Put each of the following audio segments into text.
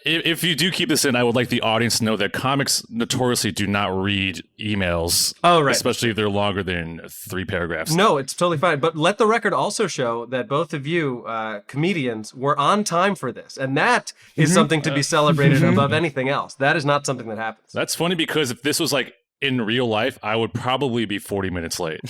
If you do keep this in, I would like the audience to know that comics notoriously do not read emails. Oh, right. Especially if they're longer than 3 paragraphs. No, it's totally fine. But let the record also show that both of you comedians were on time for this. And that is something to be celebrated above anything else. That is not something that happens. That's funny because if this was like in real life, I would probably be 40 minutes late.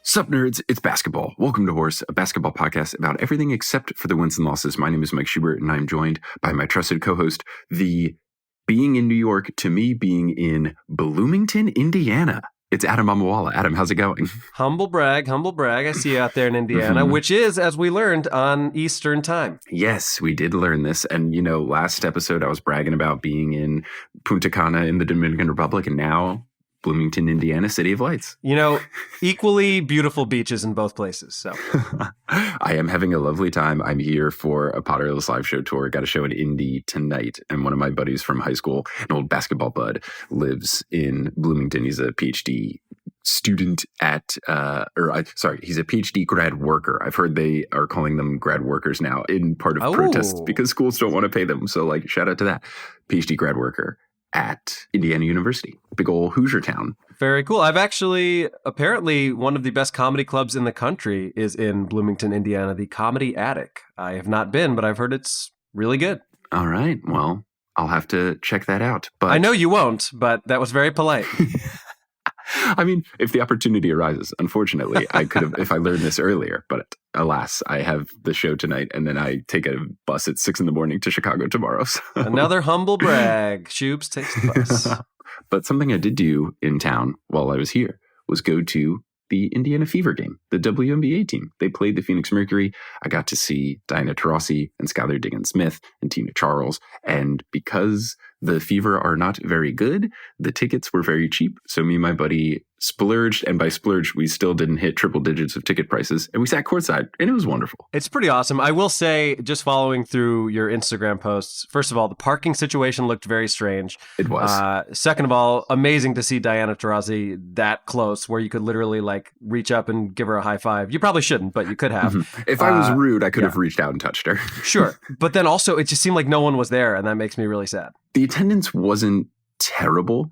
Sup, nerds? It's basketball. Welcome to Horse, a basketball podcast about everything except for the wins and losses. My name is Mike Schubert, and I'm joined by my trusted co-host, the being in New York to me being in Bloomington, Indiana. It's Adam Amawala. Adam, how's it going? Humble brag, humble brag. I see you out there in Indiana, which is, as we learned, on Eastern time. Yes, we did learn this. And, you know, last episode I was bragging about being in Punta Cana in the Dominican Republic, and now Bloomington, Indiana, City of Lights. You know, equally beautiful beaches in both places. So I am having a lovely time. I'm here for a Potterless live show tour. Got a show in Indy tonight. And one of my buddies from high school, an old basketball bud, lives in Bloomington. He's a PhD student at, he's a PhD grad worker. I've heard they are calling them grad workers now in part of protest because schools don't want to pay them. So like, shout out to that PhD grad worker at Indiana University, big old Hoosier town. Very cool. I've actually, apparently one of the best comedy clubs in the country is in Bloomington, Indiana, the Comedy Attic. I have not been, but I've heard it's really good. All right. Well, I'll have to check that out. But I know you won't, but that was very polite. I mean, if the opportunity arises, unfortunately, I could have, if I learned this earlier, but alas, I have the show tonight and then I take a bus at 6 a.m. to Chicago tomorrow. So. Another humble brag. Schubes takes the bus. But something I did do in town while I was here was go to the Indiana Fever game, the WNBA team. They played the Phoenix Mercury. I got to see Diana Taurasi and Skylar Diggins-Smith and Tina Charles. And because the Fever are not very good, the tickets were very cheap. So me and my buddy splurged, and by splurge, we still didn't hit triple digits of ticket prices. And we sat courtside, and it was wonderful. It's pretty awesome. I will say, just following through your Instagram posts, first of all, the parking situation looked very strange. It was. Second of all, amazing to see Diana Taurasi that close, where you could literally like reach up and give her a high five. You probably shouldn't, but you could have. If I was rude, I could have reached out and touched her. Sure. But then also, it just seemed like no one was there, and that makes me really sad. The attendance wasn't terrible.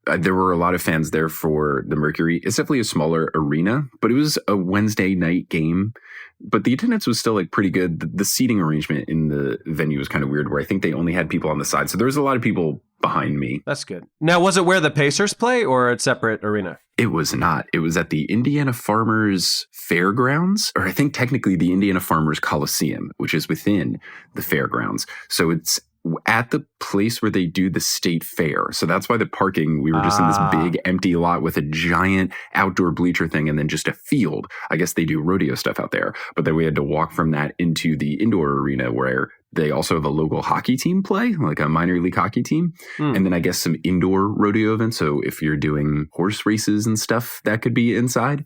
There were a lot of fans there for the Mercury. It's definitely a smaller arena, but it was a Wednesday night game. But the attendance was still like pretty good. The seating arrangement in the venue was kind of weird, where I think they only had people on the side. So there was a lot of people behind me. That's good. Now, was it where the Pacers play or a separate arena? It was not. It was at the Indiana Farmers Fairgrounds, or I think technically the Indiana Farmers Coliseum, which is within the fairgrounds. So it's at the place where they do the state fair. So that's why the parking, we were just in this big empty lot with a giant outdoor bleacher thing and then just a field. I guess they do rodeo stuff out there. But then we had to walk from that into the indoor arena where they also have a local hockey team play, like a minor league hockey team. And then I guess some indoor rodeo events. So if you're doing horse races and stuff, that could be inside.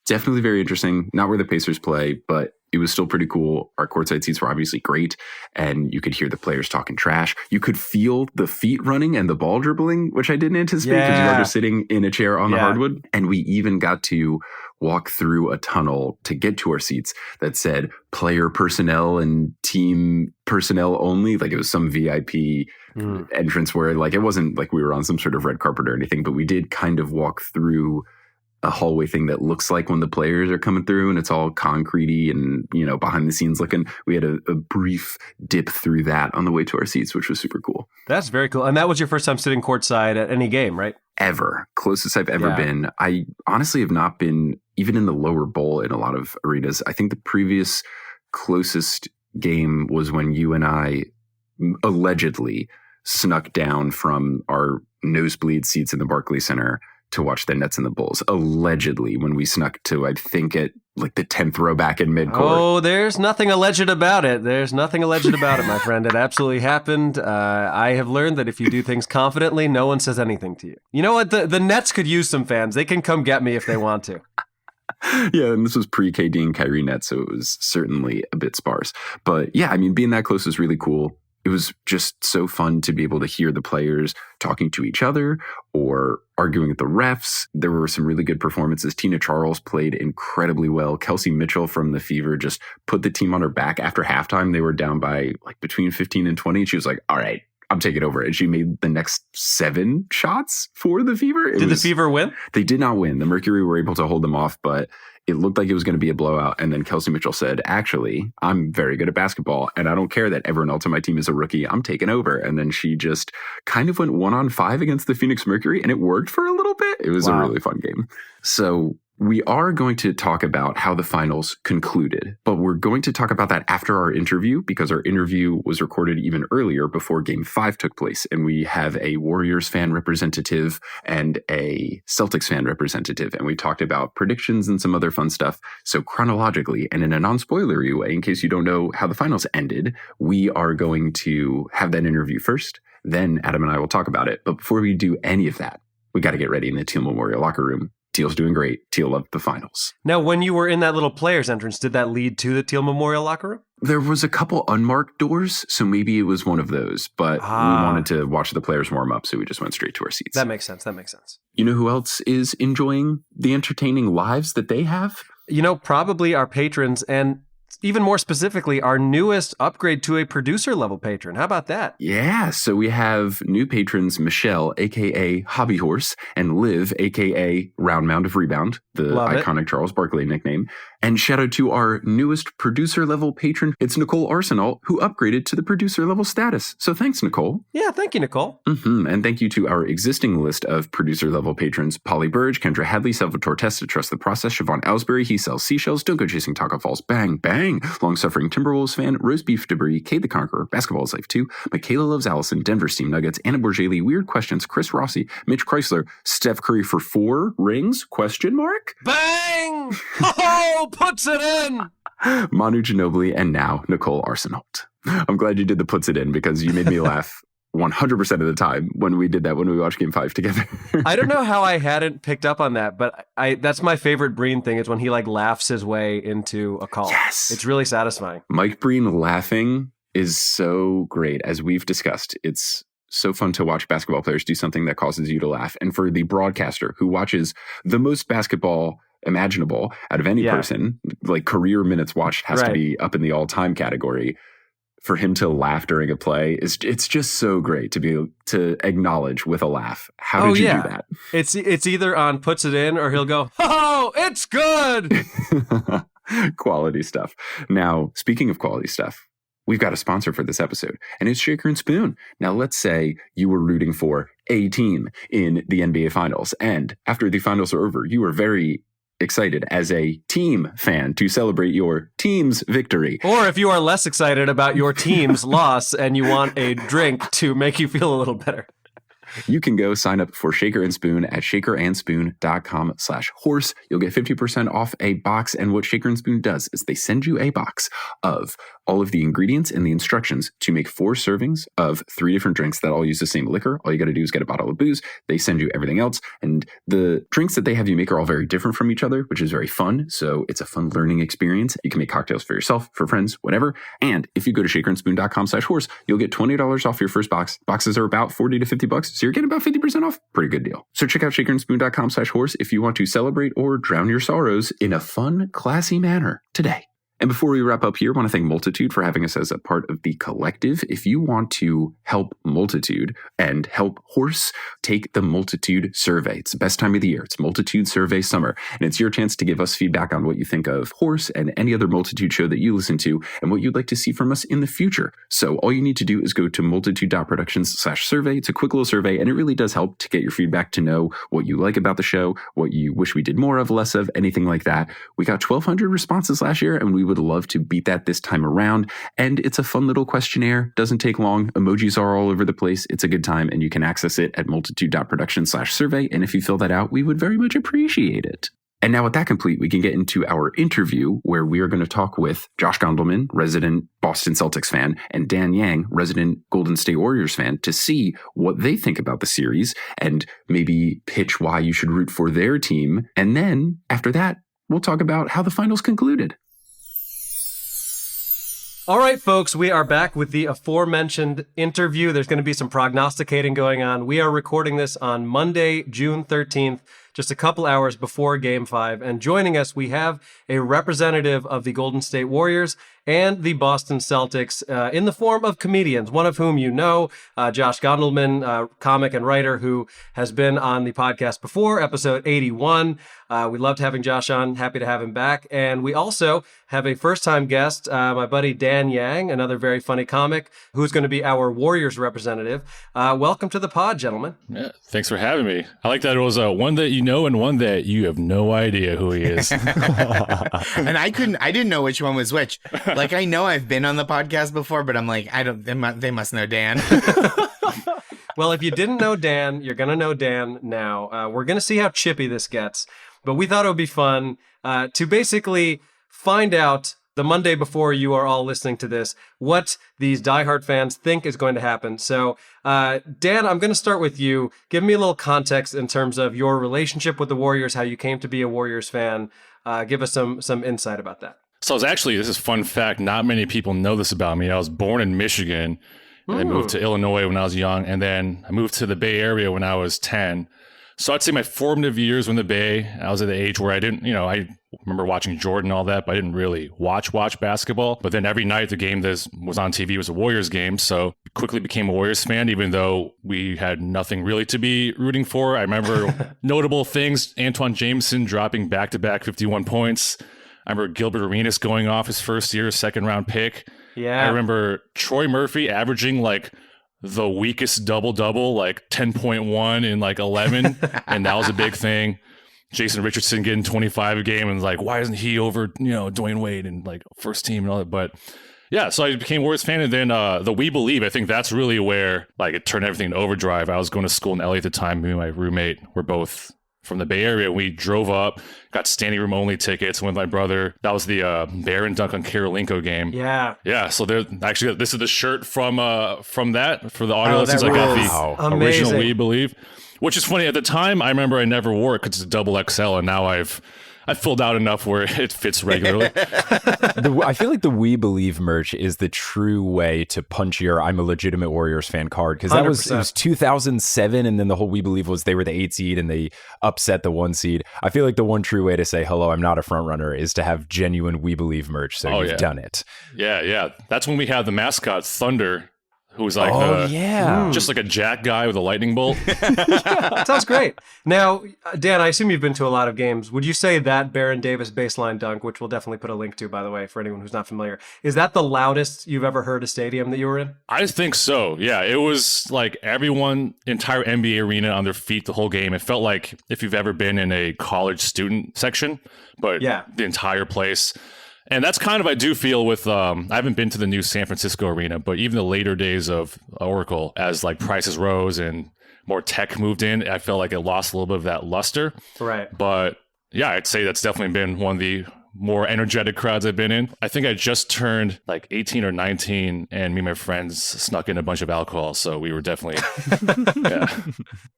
Definitely very interesting. Not where the Pacers play, but it was still pretty cool. Our courtside seats were obviously great, and you could hear the players talking trash. You could feel the feet running and the ball dribbling, which I didn't anticipate because you are just sitting in a chair on the hardwood. And we even got to walk through a tunnel to get to our seats that said player personnel and team personnel only. Like it was some VIP entrance where like it wasn't like we were on some sort of red carpet or anything, but we did kind of walk through a hallway thing that looks like when the players are coming through and it's all concretey and, you know, behind the scenes looking. We had a brief dip through that on the way to our seats, which was super cool. That's very cool. And that was your first time sitting courtside at any game, right? Ever. Closest I've ever been. I honestly have not been even in the lower bowl in a lot of arenas. I think the previous closest game was when you and I allegedly snuck down from our nosebleed seats in the Barclays Center to watch the Nets and the Bulls, allegedly, when we snuck to, I think, at like the 10th row back in midcourt. Oh, there's nothing alleged about it. There's nothing alleged about it, my friend. It absolutely happened. I have learned that if you do things confidently, no one says anything to you. You know what? The Nets could use some fans. They can come get me if they want to. Yeah, and this was pre-KD and Kyrie net, so it was certainly a bit sparse. But yeah, I mean, being that close is really cool. It was just so fun to be able to hear the players talking to each other or arguing with the refs. There were some really good performances. Tina Charles played incredibly well. Kelsey Mitchell from the Fever just put the team on her back after halftime. They were down by like between 15 and 20. And she was like, all right, I'm taking over. And she made the next 7 shots for the Fever. Did the Fever win? They did not win. The Mercury were able to hold them off, but it looked like it was going to be a blowout. And then Kelsey Mitchell said, actually, I'm very good at basketball and I don't care that everyone else on my team is a rookie. I'm taking over. And then she just kind of went 1-on-5 against the Phoenix Mercury and it worked for a little bit. It was a really fun game. So we are going to talk about how the finals concluded, but we're going to talk about that after our interview because our interview was recorded even earlier before Game 5 took place. And we have a Warriors fan representative and a Celtics fan representative. And we talked about predictions and some other fun stuff. So chronologically and in a non-spoilery way, in case you don't know how the finals ended, we are going to have that interview first. Then Adam and I will talk about it. But before we do any of that, we got to get ready in the Teal Memorial locker room. Teal's doing great. Teal loved the finals. Now, when you were in that little players entrance, did that lead to the Teal Memorial locker room? There was a couple unmarked doors, so maybe it was one of those, but we wanted to watch the players warm up, so we just went straight to our seats. That makes sense. You know who else is enjoying the entertaining lives that they have? You know, probably our patrons and even more specifically, our newest upgrade to a producer level patron. How about that? Yeah, so we have new patrons, Michelle, a.k.a. Hobby Horse, and Liv, a.k.a. Round Mound of Rebound, the iconic Charles Barkley nickname. And shout out to our newest producer level patron. It's Nicole Arsenault, who upgraded to the producer level status. So thanks, Nicole. Yeah, thank you, Nicole. And thank you to our existing list of producer level patrons, Polly Burge, Kendra Hadley, Salvatore Testa, Trust the Process, Siobhan Ellsbury, He Sells Seashells, Don't Go Chasing Taco Falls, Bang, Bang, Long-Suffering Timberwolves fan, Roast Beef Debris, Kate the Conqueror, Basketball is Life 2, Michaela Loves Allison, Denver Steam Nuggets, Anna Borgelli, Weird Questions, Chris Rossi, Mitch Chrysler, Steph Curry for 4 rings? Question mark? Bang! Oh, puts it in! Manu Ginobili, and now Nicole Arsenault. I'm glad you did the puts it in because you made me laugh 100% of the time when we did that, when we watched Game 5 together. I don't know how I hadn't picked up on that, but that's my favorite Breen thing is when he like laughs his way into a call. Yes. It's really satisfying. Mike Breen laughing is so great. As we've discussed, it's so fun to watch basketball players do something that causes you to laugh. And for the broadcaster who watches the most basketball imaginable out of any person, like career minutes watched has to be up in the all-time category. For him to laugh during a play it's just so great to be able to acknowledge with a laugh. How did you do that? It's either on puts it in or he'll go, oh, it's good. Quality stuff. Now, speaking of quality stuff, we've got a sponsor for this episode, and it's Shaker and Spoon. Now, let's say you were rooting for a team in the NBA Finals, and after the finals are over, you were very excited as a team fan to celebrate your team's victory. Or if you are less excited about your team's loss and you want a drink to make you feel a little better, you can go sign up for Shaker and Spoon at shakerandspoon.com/horse. You'll get 50% off a box. And what Shaker and Spoon does is they send you a box of all of the ingredients and the instructions to make 4 servings of 3 different drinks that all use the same liquor. All you got to do is get a bottle of booze. They send you everything else. And the drinks that they have you make are all very different from each other, which is very fun. So it's a fun learning experience. You can make cocktails for yourself, for friends, whatever. And if you go to shakerandspoon.com/horse, you'll get $20 off your first box. Boxes are about $40 to $50. So you're getting about 50% off. Pretty good deal. So check out shakerandspoon.com/horse if you want to celebrate or drown your sorrows in a fun, classy manner today. And before we wrap up here, I want to thank Multitude for having us as a part of the collective. If you want to help Multitude and help Horse, take the Multitude survey. It's the best time of the year. It's Multitude Survey Summer. And it's your chance to give us feedback on what you think of Horse and any other Multitude show that you listen to and what you'd like to see from us in the future. So all you need to do is go to multitude.productions/survey. It's a quick little survey, and it really does help to get your feedback to know what you like about the show, what you wish we did more of, less of, anything like that. We got 1,200 responses last year, and we would love to beat that this time around. And it's a fun little questionnaire. Doesn't take long. Emojis are all over the place. It's a good time, and you can access it at multitude.production/survey. And if you fill that out, we would very much appreciate it. And now with that complete, we can get into our interview where we are going to talk with Josh Gondelman, resident Boston Celtics fan, and Dan Yang, resident Golden State Warriors fan, to see what they think about the series and maybe pitch why you should root for their team. And then after that, we'll talk about how the finals concluded. All right, folks, we are back with the aforementioned interview. There's going to be some prognosticating going on. We are recording this on Monday, June 13th, just a couple hours before Game 5. And joining us, we have a representative of the Golden State Warriors and the Boston Celtics in the form of comedians, one of whom you know, Josh Gondelman, comic and writer who has been on the podcast before, episode 81. We loved having Josh on. Happy to have him back. And we also have a first-time guest, my buddy Dan Yang, another very funny comic, who's going to be our Warriors representative. Welcome to the pod, gentlemen. Yeah, thanks for having me. I like that it was one that you know and one that you have no idea who he is. And I didn't know which one was which. Like, I know I've been on the podcast before, but I'm like, they must know Dan. Well, if you didn't know Dan, you're going to know Dan now. We're going to see how chippy this gets. But we thought it would be fun to basically find out the Monday before you are all listening to this, what these diehard fans think is going to happen. So, Dan, I'm going to start with you. Give me a little context in terms of your relationship with the Warriors, how you came to be a Warriors fan. Give us some insight about that. So this is a fun fact. Not many people know this about me. I was born in Michigan and I moved to Illinois when I was young. And then I moved to the Bay Area when I was 10. So I'd say my formative years were in the Bay. I was at the age where I didn't, I remember watching Jordan and all that, but I didn't really watch basketball. But then every night the game that was on TV was a Warriors game. So quickly became a Warriors fan, even though we had nothing really to be rooting for. I remember notable things, Antoine Jameson dropping back-to-back 51 points. I remember Gilbert Arenas going off his first year, second round pick. Yeah. I remember Troy Murphy averaging like the weakest double-double, like 10.1 in like 11. And that was a big thing. Jason Richardson getting 25 a game and like, why isn't he over, Dwayne Wade and like first team and all that? But yeah, so I became a Warriors fan. And then the We Believe, I think that's really where like it turned everything to overdrive. I was going to school in LA at the time. Me and my roommate were both from the Bay Area. We drove up, got standing room only tickets, went with my brother. That was the Baron dunk on Karolinko game. Yeah. So there, actually, this is the shirt from that for the audio listeners. I got the original We Believe, which is funny. At the time, I remember I never wore it because it's a double XL, and now I've filled out enough where it fits regularly. I feel like the We Believe merch is the true way to punch your "I'm a legitimate Warriors fan" card, because it was 2007, and then the whole We Believe was they were the 8 seed and they upset the 1 seed. I feel like the one true way to say hello, I'm not a front runner, is to have genuine We Believe merch. So you've done it. Yeah. That's when we had the mascot Thunder, who was like just like a jack guy with a lightning bolt. Sounds great. Now, Dan, I assume you've been to a lot of games. Would you say that Baron Davis baseline dunk, which we'll definitely put a link to, by the way, for anyone who's not familiar, is that the loudest you've ever heard a stadium that you were in? I think so. Yeah, it was like everyone, entire NBA arena on their feet the whole game. It felt like if you've ever been in a college student section, but the entire place. And that's kind of, I do feel with, I haven't been to the new San Francisco arena, but even the later days of Oracle, as like prices rose and more tech moved in, I felt like it lost a little bit of that luster. Right. But yeah, I'd say that's definitely been one of the more energetic crowds I've been in. I think I just turned like 18 or 19 and me and my friends snuck in a bunch of alcohol. So we were definitely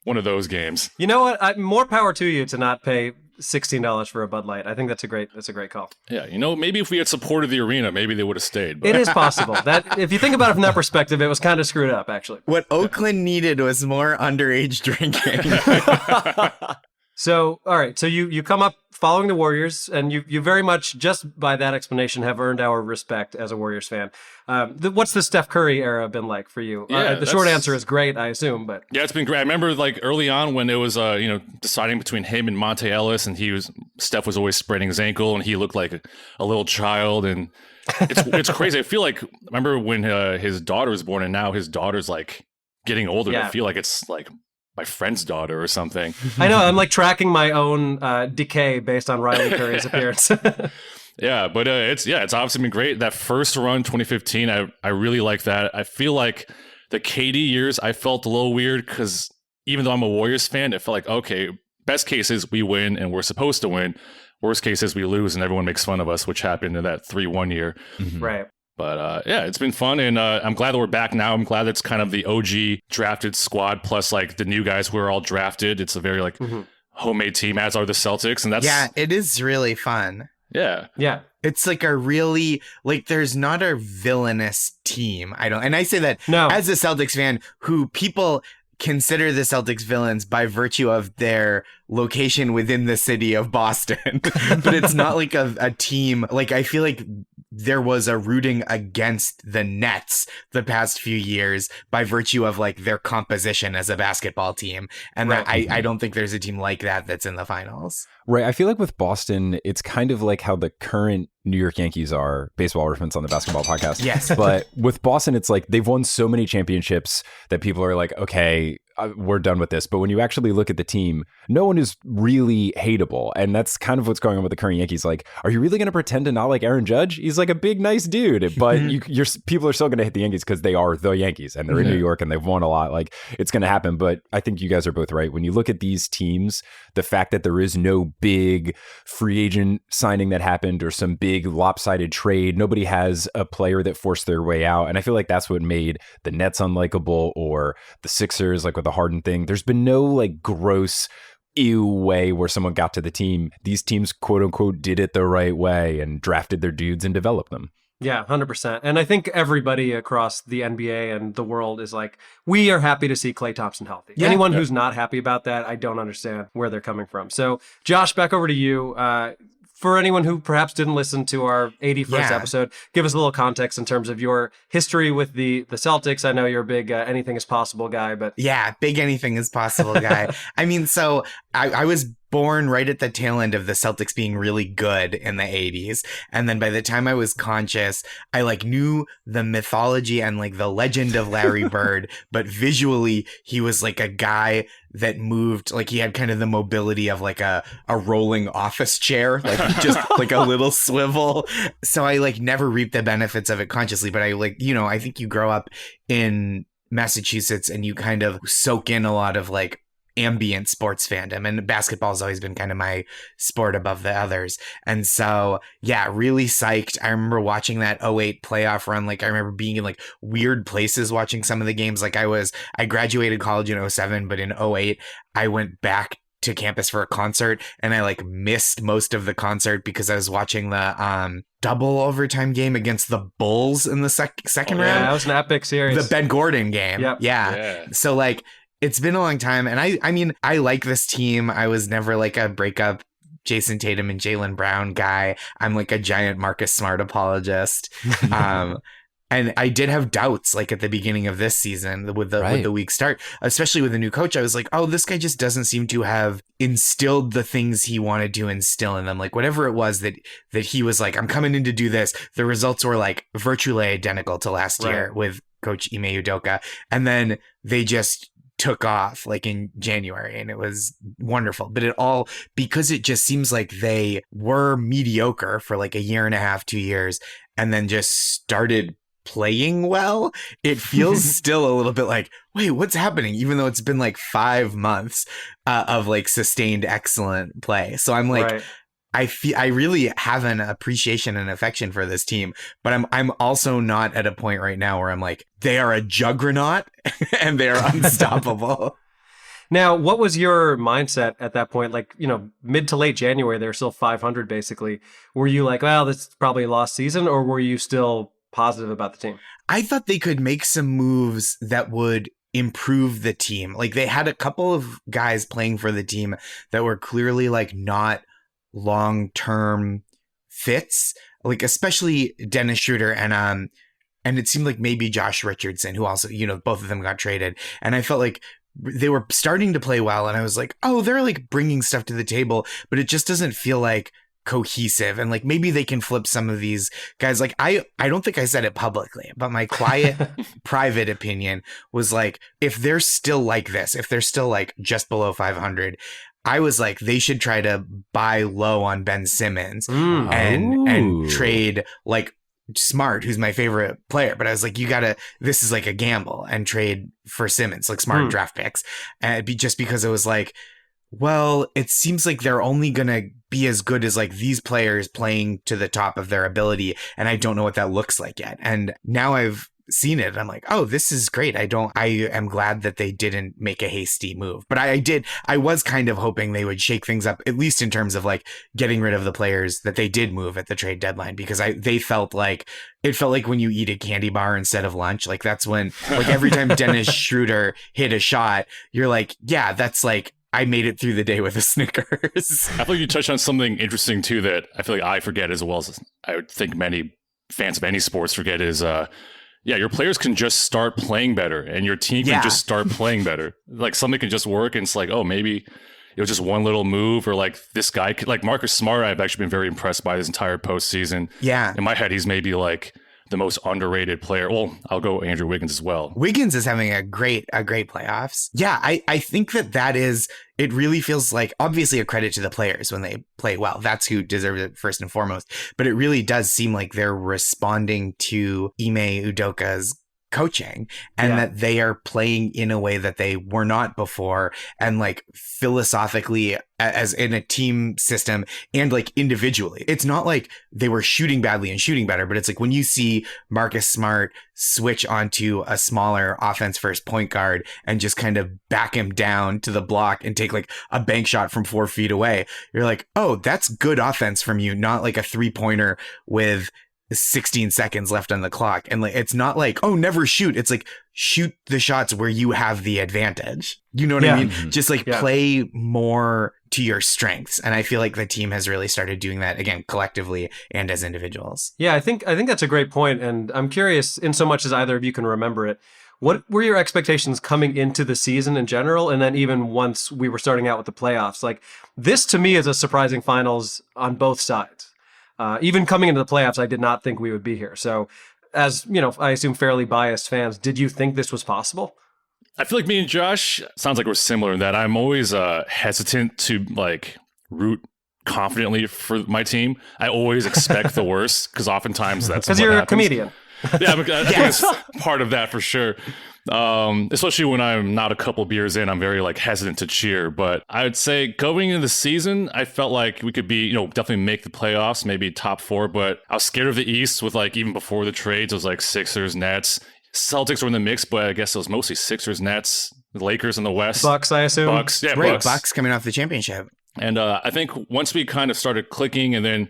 one of those games. You know what? More power to you to not pay $16 for a Bud Light. I think that's a great call. Yeah, maybe if we had supported the arena, maybe they would have stayed. But. It is possible. That if you think about it from that perspective, it was kind of screwed up, actually. What Oakland needed was more underage drinking. So, all right. So you come up following the Warriors, and you very much, just by that explanation, have earned our respect as a Warriors fan. What's the Steph Curry era been like for you? The short answer is great, I assume. But yeah, it's been great. I remember like early on when it was deciding between him and Monte Ellis, and Steph was always spraining his ankle, and he looked like a little child, and it's crazy. I feel like I remember when his daughter was born, and now his daughter's like getting older. Yeah. I feel like it's like my friend's daughter or something. I know. I'm like tracking my own decay based on Riley Curry's appearance. Yeah, but it's obviously been great. That first run, 2015, I really like that. I feel like the KD years, I felt a little weird because even though I'm a Warriors fan, it felt like, okay, best case is we win and we're supposed to win. Worst case is we lose and everyone makes fun of us, which happened in that 3-1 year. Mm-hmm. Right. But it's been fun, and I'm glad that we're back now. I'm glad it's kind of the OG drafted squad plus like the new guys who are all drafted. It's a very like homemade team as are the Celtics, and that's Yeah, it is really fun. yeah. It's like a really, like, there's not a villainous team. And I say that No. as a Celtics fan who people consider the Celtics villains by virtue of their location within the city of Boston. But it's not like a team. Like, I feel like there was a rooting against the Nets the past few years by virtue of like their composition as a basketball team. And Right. I don't think there's a team like that that's in the finals. Right. I feel like with Boston, it's kind of like how the current New York Yankees are, baseball reference on the basketball podcast. Yes. But with Boston, it's like they've won so many championships that people are like, okay, we're done with this. But when you actually look at the team, no one is really hateable. And that's kind of what's going on with the current Yankees. Like, are you really going to pretend to not like Aaron Judge? He's like a big, nice dude. But people are still going to hit the Yankees because they are the Yankees and they're in New York and they've won a lot. Like, it's going to happen. But I think you guys are both right. When you look at these teams, the fact that there is no big free agent signing that happened or some big lopsided trade, nobody has a player that forced their way out. And I feel like that's what made the Nets unlikable or the Sixers, like with the Harden thing. There's been no like gross ew way where someone got to the team. These teams, quote unquote, did it the right way and drafted their dudes and developed them. Yeah, 100%. And I think everybody across the NBA and the world is like, we are happy to see Klay Thompson healthy. Yeah. Anyone who's not happy about that, I don't understand where they're coming from. So, Josh, back over to you. For anyone who perhaps didn't listen to our 81st episode, give us a little context in terms of your history with the Celtics. I know you're a big anything is possible guy, but... Yeah, big anything is possible guy. I mean, so I was born right at the tail end of the Celtics being really good in the 80s. And then by the time I was conscious, I like knew the mythology and like the legend of Larry Bird, but visually he was like a guy that moved, like he had kind of the mobility of like a rolling office chair, like just like a little swivel. So I like never reaped the benefits of it consciously, but I like, you know, I think you grow up in Massachusetts and you kind of soak in a lot of like ambient sports fandom, and basketball has always been kind of my sport above the others. And so, yeah, really psyched. I remember watching that 08 playoff run. Like I remember being in like weird places watching some of the games. Like I graduated college in 07, but in 08, I went back to campus for a concert and I like missed most of the concert because I was watching the double overtime game against the Bulls in the second round. Yeah, that was an epic series. The Ben Gordon game. Yep. Yeah. So like, it's been a long time. And I mean, I like this team. I was never like a breakup Jason Tatum and Jaylen Brown guy. I'm like a giant Marcus Smart apologist. And I did have doubts like at the beginning of this season with the weak start, especially with the new coach. I was like, oh, this guy just doesn't seem to have instilled the things he wanted to instill in them. Like whatever it was that he was like, I'm coming in to do this. The results were like virtually identical to last year with Coach Ime Udoka. And then they just took off like in January and it was wonderful. But it all, because it just seems like they were mediocre for like a year and a half, 2 years, and then just started playing well, it feels still a little bit like, wait, what's happening? Even though it's been like 5 months of like sustained excellent play. So I'm like, I really have an appreciation and affection for this team, but I'm also not at a point right now where I'm like, they are a juggernaut and they are unstoppable. Now, what was your mindset at that point? Like, you know, mid to late January, they're still 500 basically. Were you like, well, this is probably a lost season, or were you still positive about the team? I thought they could make some moves that would improve the team. Like they had a couple of guys playing for the team that were clearly like not long-term fits, like especially Dennis Schroeder and it seemed like maybe Josh Richardson, who also, you know, both of them got traded. And I felt like they were starting to play well. And I was like, oh, they're like bringing stuff to the table, but it just doesn't feel like cohesive. And like maybe they can flip some of these guys. Like I don't think I said it publicly, but my quiet private opinion was like, if they're still like this, if they're still like just below 500, I was like, they should try to buy low on Ben Simmons and trade like Smart, who's my favorite player. But I was like, this is like a gamble, and trade for Simmons, like Smart draft picks. And just because it was like, well, it seems like they're only going to be as good as like these players playing to the top of their ability. And I don't know what that looks like yet. And now I've seen it, I'm like, oh, this is great. I am glad that they didn't make a hasty move. But I was kind of hoping they would shake things up, at least in terms of like getting rid of the players that they did move at the trade deadline, because it felt like when you eat a candy bar instead of lunch. Like that's when, like every time Dennis Schroeder hit a shot, you're like, yeah, that's like, I made it through the day with a Snickers. I feel like you touched on something interesting too that I feel like I forget as well as I would think many fans of any sports forget is, your players can just start playing better and your team can just start playing better. Like something can just work and it's like, oh, maybe it was just one little move, or like this guy could, like Marcus Smart, I've actually been very impressed by his entire postseason. Yeah. In my head, he's maybe like the most underrated player. Well, I'll go Andrew Wiggins as well. Wiggins is having a great playoffs. Yeah, I think it really feels like obviously a credit to the players when they play well. That's who deserves it first and foremost. But it really does seem like they're responding to Ime Udoka's coaching and that they are playing in a way that they were not before, and like philosophically as in a team system and like individually. It's not like they were shooting badly and shooting better, but it's like when you see Marcus Smart switch onto a smaller offense first point guard and just kind of back him down to the block and take like a bank shot from 4 feet away, you're like, oh, that's good offense from you, not like a 3-pointer with 16 seconds left on the clock. And like, it's not like, oh, never shoot. It's like, shoot the shots where you have the advantage. You know what I mean? Just like play more to your strengths. And I feel like the team has really started doing that again, collectively and as individuals. Yeah, I think that's a great point. And I'm curious, in so much as either of you can remember it, what were your expectations coming into the season in general? And then even once we were starting out with the playoffs, like this to me is a surprising finals on both sides. Even coming into the playoffs, I did not think we would be here. So, as you know, I assume fairly biased fans, did you think this was possible? I feel like me and Josh sounds like we're similar in that I'm always hesitant to like root confidently for my team. I always expect the worst because oftentimes that's because you're a comedian. Yeah, I think it's part of that for sure. Especially when I'm not a couple beers in, I'm very like hesitant to cheer. But I would say going into the season, I felt like we could be, definitely make the playoffs, maybe top 4. But I was scared of the East with like even before the trades, it was like Sixers, Nets, Celtics were in the mix, but I guess it was mostly Sixers, Nets, the Lakers in the West, Bucks, I assume. Bucks, yeah, right, Bucks coming off the championship. And I think once we kind of started clicking, and then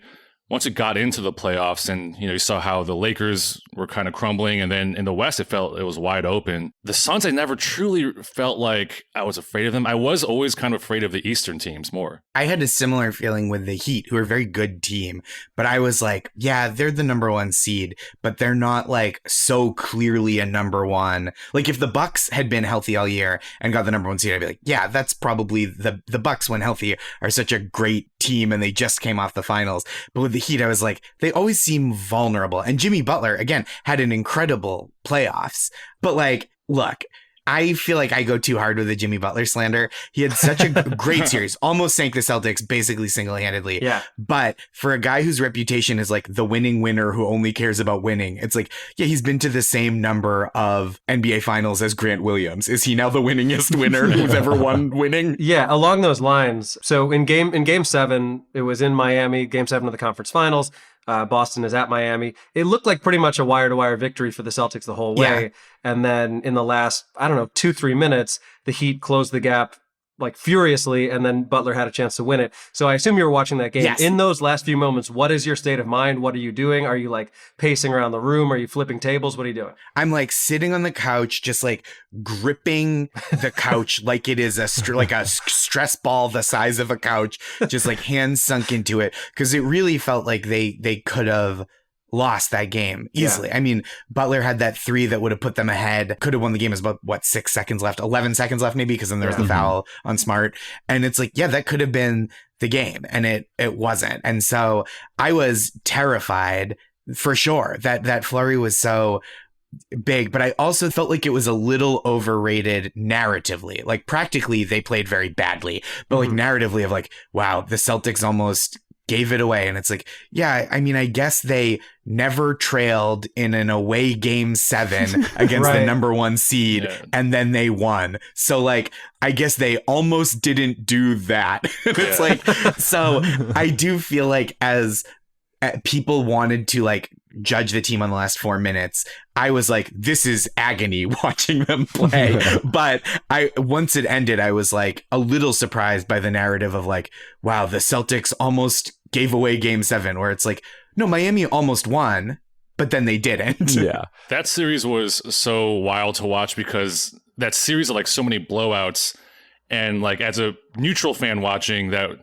once it got into the playoffs and, you saw how the Lakers were kind of crumbling, and then in the West, it was wide open. The Suns, I never truly felt like I was afraid of them. I was always kind of afraid of the Eastern teams more. I had a similar feeling with the Heat, who are a very good team, but I was like, yeah, they're the number 1 seed, but they're not like so clearly a number 1. Like if the Bucks had been healthy all year and got the number 1 seed, I'd be like, yeah, that's probably the Bucks when healthy are such a great team and they just came off the finals. But with the Heat, I was like, they always seem vulnerable. And Jimmy Butler, again, had an incredible playoffs. But like, look, I feel like I go too hard with the Jimmy Butler slander. He had such a great series, almost sank the Celtics basically single-handedly. Yeah. But for a guy whose reputation is like the winning winner who only cares about winning, it's like, yeah, he's been to the same number of NBA finals as Grant Williams. Is he now the winningest winner who's ever won winning? Yeah, along those lines. So in game 7, it was in Miami, game 7 of the conference finals. Boston is at Miami. It looked like pretty much a wire-to-wire victory for the Celtics the whole way. Yeah. And then in the last, 2-3 minutes, the Heat closed the gap like furiously, and then Butler had a chance to win it. So I assume you were watching that game. Yes. In those last few moments, what is your state of mind? What are you doing? Are you like pacing around the room? Are you flipping tables? What are you doing? I'm like sitting on the couch, just like gripping the couch like it is a stress ball the size of a couch, just like hands sunk into it, because it really felt like they could have lost that game easily. Yeah. I mean, Butler had that 3 that would have put them ahead. Could have won the game. It was about 6 seconds left, 11 seconds left maybe, because then there was the foul on Smart. And it's like, yeah, that could have been the game, and it wasn't. And so I was terrified for sure that flurry was so big, but I also felt like it was a little overrated narratively. Like practically they played very badly, but like narratively of like, wow, the Celtics almost gave it away. And it's like, yeah, I mean, I guess they never trailed in an away game 7 against the number 1 seed, and then they won. So like, I guess they almost didn't do that. It's like, so I do feel like as people wanted to like judge the team on the last 4 minutes, I was like, this is agony watching them play. But once it ended, I was like a little surprised by the narrative of like, wow, the Celtics almost gave away Game 7, where it's like, no, Miami almost won, but then they didn't. Yeah. That series was so wild to watch because that series of like so many blowouts. And like as a neutral fan watching that,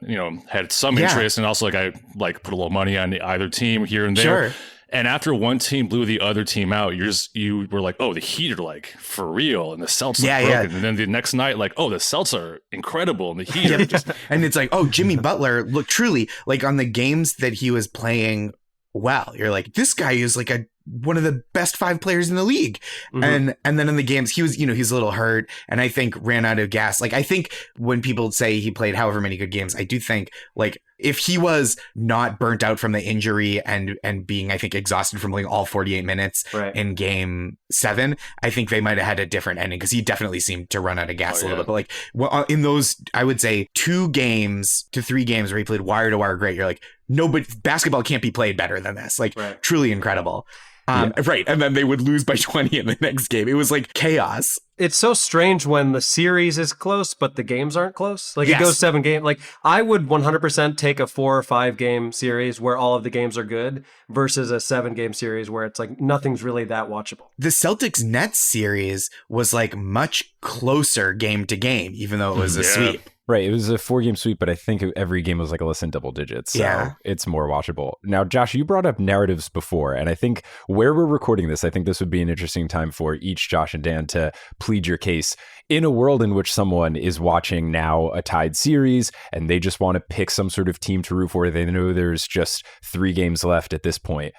had some interest, and also like I like put a little money on either team here and there. Sure. And after one team blew the other team out, you were like, oh, the Heat are like for real, and the Celtics are broken. And then the next night, like, oh, the Celtics are incredible, and the Heat are just. And it's like, oh, Jimmy Butler, look, truly, like on the games that he was playing well, you're like, this guy is like one of the best 5 players in the league. And then in the games, he was, he's a little hurt, and I think ran out of gas. Like, I think when people say he played however many good games, I do think like if he was not burnt out from the injury and being, I think, exhausted from playing all 48 minutes in Game 7, I think they might have had a different ending, because he definitely seemed to run out of gas a little bit. But like in those, I would say 2 games to 3 games where he played wire to wire great, you're like, nobody, basketball can't be played better than this. Like truly incredible. Right. And then they would lose by 20 in the next game. It was like chaos. It's so strange when the series is close, but the games aren't close. Like it goes 7 games. Like I would 100% take a 4 or 5 game series where all of the games are good versus a 7 game series where it's like nothing's really that watchable. The Celtics Nets series was like much closer game to game, even though it was a sweep. Right. It was a 4-game sweep, but I think every game was like less than double digits. So it's more watchable. Now, Josh, you brought up narratives before, and I think where we're recording this, I think this would be an interesting time for each Josh and Dan to plead your case in a world in which someone is watching now a tied series and they just want to pick some sort of team to root for. They know there's just 3 games left at this point.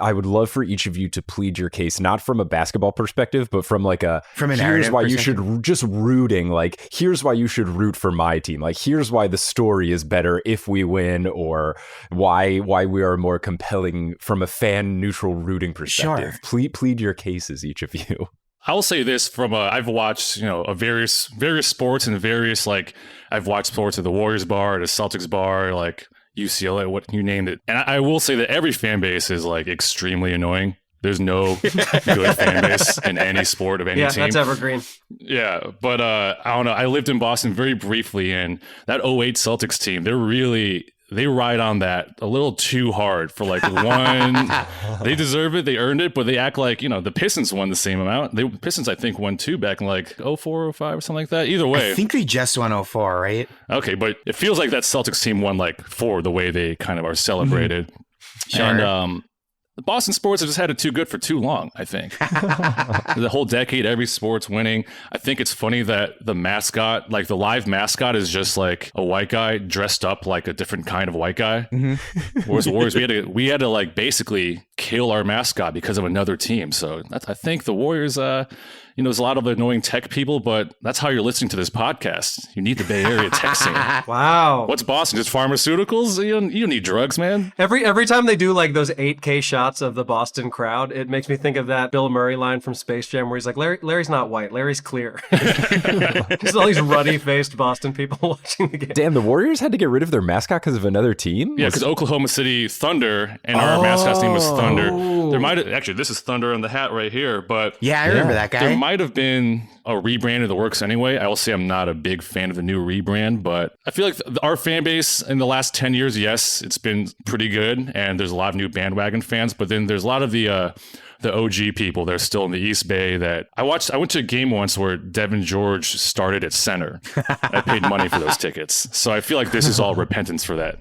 I would love for each of you to plead your case, not from a basketball perspective, but from like here's why you should just rooting, like, here's why you should root for my team. Like, here's why the story is better if we win, or why we are more compelling from a fan neutral rooting perspective. Plead your cases, each of you. I will say this from I've watched, various sports and various, like, I've watched sports at the Warriors bar, at a Celtics bar, like UCLA, what you named it. And I will say that every fan base is like extremely annoying. There's no good fan base in any sport of any team. Yeah, that's evergreen. Yeah, but I don't know. I lived in Boston very briefly, and that '08 Celtics team, they ride on that a little too hard for like one. They deserve it. They earned it, but they act like, the Pistons won the same amount. The Pistons, I think, won 2 back in like 04, 05 or something like that. Either way. I think they just won 04, right? Okay, but it feels like that Celtics team won like 4 the way they kind of are celebrated. Sure. And the Boston sports have just had it too good for too long, I think. The whole decade, every sport's winning. I think it's funny that the mascot, like the live mascot, is just like a white guy dressed up like a different kind of white guy. Whereas the Warriors, we had to like basically kill our mascot because of another team. So I think the Warriors, there's a lot of annoying tech people, but that's how you're listening to this podcast. You need the Bay Area tech scene. Wow. What's Boston? Just pharmaceuticals? You don't need drugs, man. Every time they do like those 8K shots of the Boston crowd, it makes me think of that Bill Murray line from Space Jam where he's like, Larry's not white, Larry's clear. Just all these ruddy-faced Boston people watching the game. Damn, the Warriors had to get rid of their mascot because of another team? Yeah, because Oklahoma City Thunder, and our mascot's name was Thunder. There might have, actually, this is Thunder on the hat right here, but yeah, I remember that guy. There might have been a rebrand of the works anyway. I will say I'm not a big fan of the new rebrand, but I feel like our fan base in the last 10 years, yes, it's been pretty good, and there's a lot of new bandwagon fans, but then there's a lot of the OG people that are still in the East Bay that I went to a game once where Devin George started at center. I paid money for those tickets. So I feel like this is all repentance for that.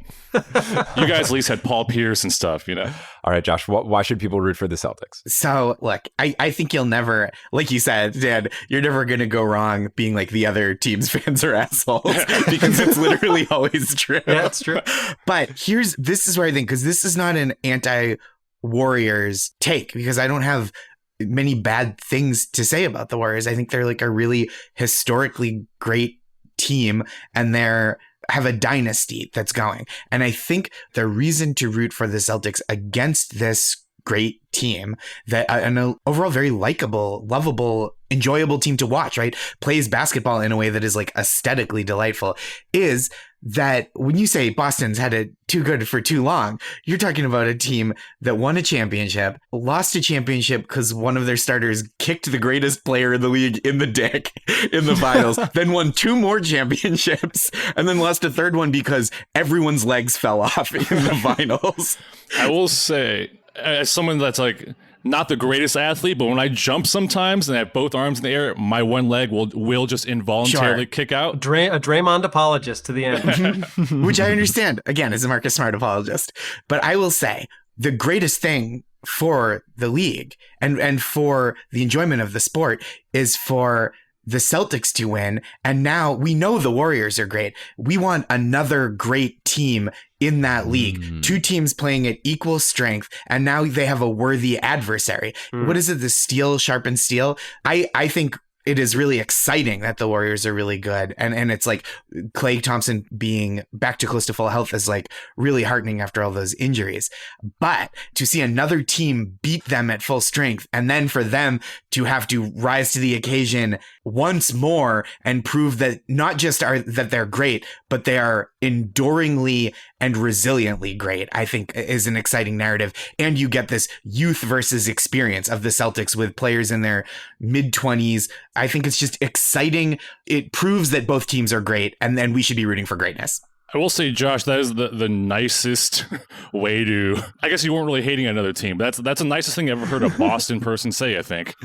You guys at least had Paul Pierce and stuff, All right, Josh, why should people root for the Celtics? So, look, I think you'll never, like you said, Dan, you're never going to go wrong being like the other team's fans are assholes because it's literally always true. Yeah, it's true. But this is where I think, because this is not an anti-Warriors take, because I don't have many bad things to say about the Warriors. I think they're like a really historically great team, and they're have a dynasty that's going. And I think the reason to root for the Celtics against this great team, that an overall very likable, lovable, enjoyable team to watch, right? Plays basketball in a way that is like aesthetically delightful, is that when you say Boston's had it too good for too long, you're talking about a team that won a championship, lost a championship because one of their starters kicked the greatest player in the league in the dick in the finals, then won 2 more championships, and then lost a third one because everyone's legs fell off in the finals. I will say, as someone that's like not the greatest athlete, but when I jump sometimes and I have both arms in the air, my one leg will just involuntarily kick out. A Draymond apologist to the end. Which I understand, again, as a Marcus Smart apologist. But I will say, the greatest thing for the league and for the enjoyment of the sport is for the Celtics to win. And now we know the Warriors are great. We want another great team in that league. 2 teams playing at equal strength, and now they have a worthy adversary. What is it? The steel sharpens steel. I think it is really exciting that the Warriors are really good. And it's like Klay Thompson being back to close to full health is like really heartening after all those injuries. But to see another team beat them at full strength, and then for them to have to rise to the occasion once more and prove that not just that they're great, but they are enduringly and resiliently great, I think is an exciting narrative. And you get this youth versus experience of the Celtics with players in their mid-20s. I think it's just exciting. It proves that both teams are great, and then we should be rooting for greatness. I will say, Josh, that is the nicest way to... I guess you weren't really hating another team. That's the nicest thing I've ever heard a Boston person say, I think.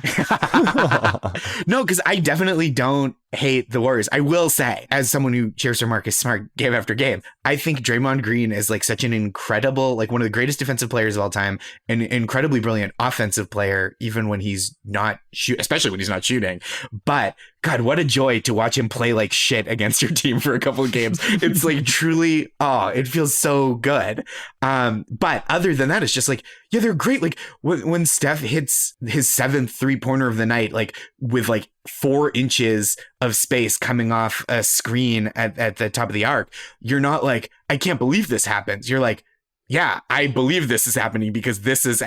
No, because I definitely don't hate the Warriors. I will say, as someone who cheers for Marcus Smart game after game, I think Draymond Green is like such an incredible, like one of the greatest defensive players of all time, an incredibly brilliant offensive player, even when he's not especially when he's not shooting. But God, what a joy to watch him play like shit against your team for a couple of games. It's like truly, it feels so good. But other than that, it's just like, yeah, they're great. Like when Steph hits his 7th 3-pointer of the night, like with like 4 inches of space coming off a screen at the top of the arc, you're not like, I can't believe this happens. You're like, yeah, I believe this is happening because this is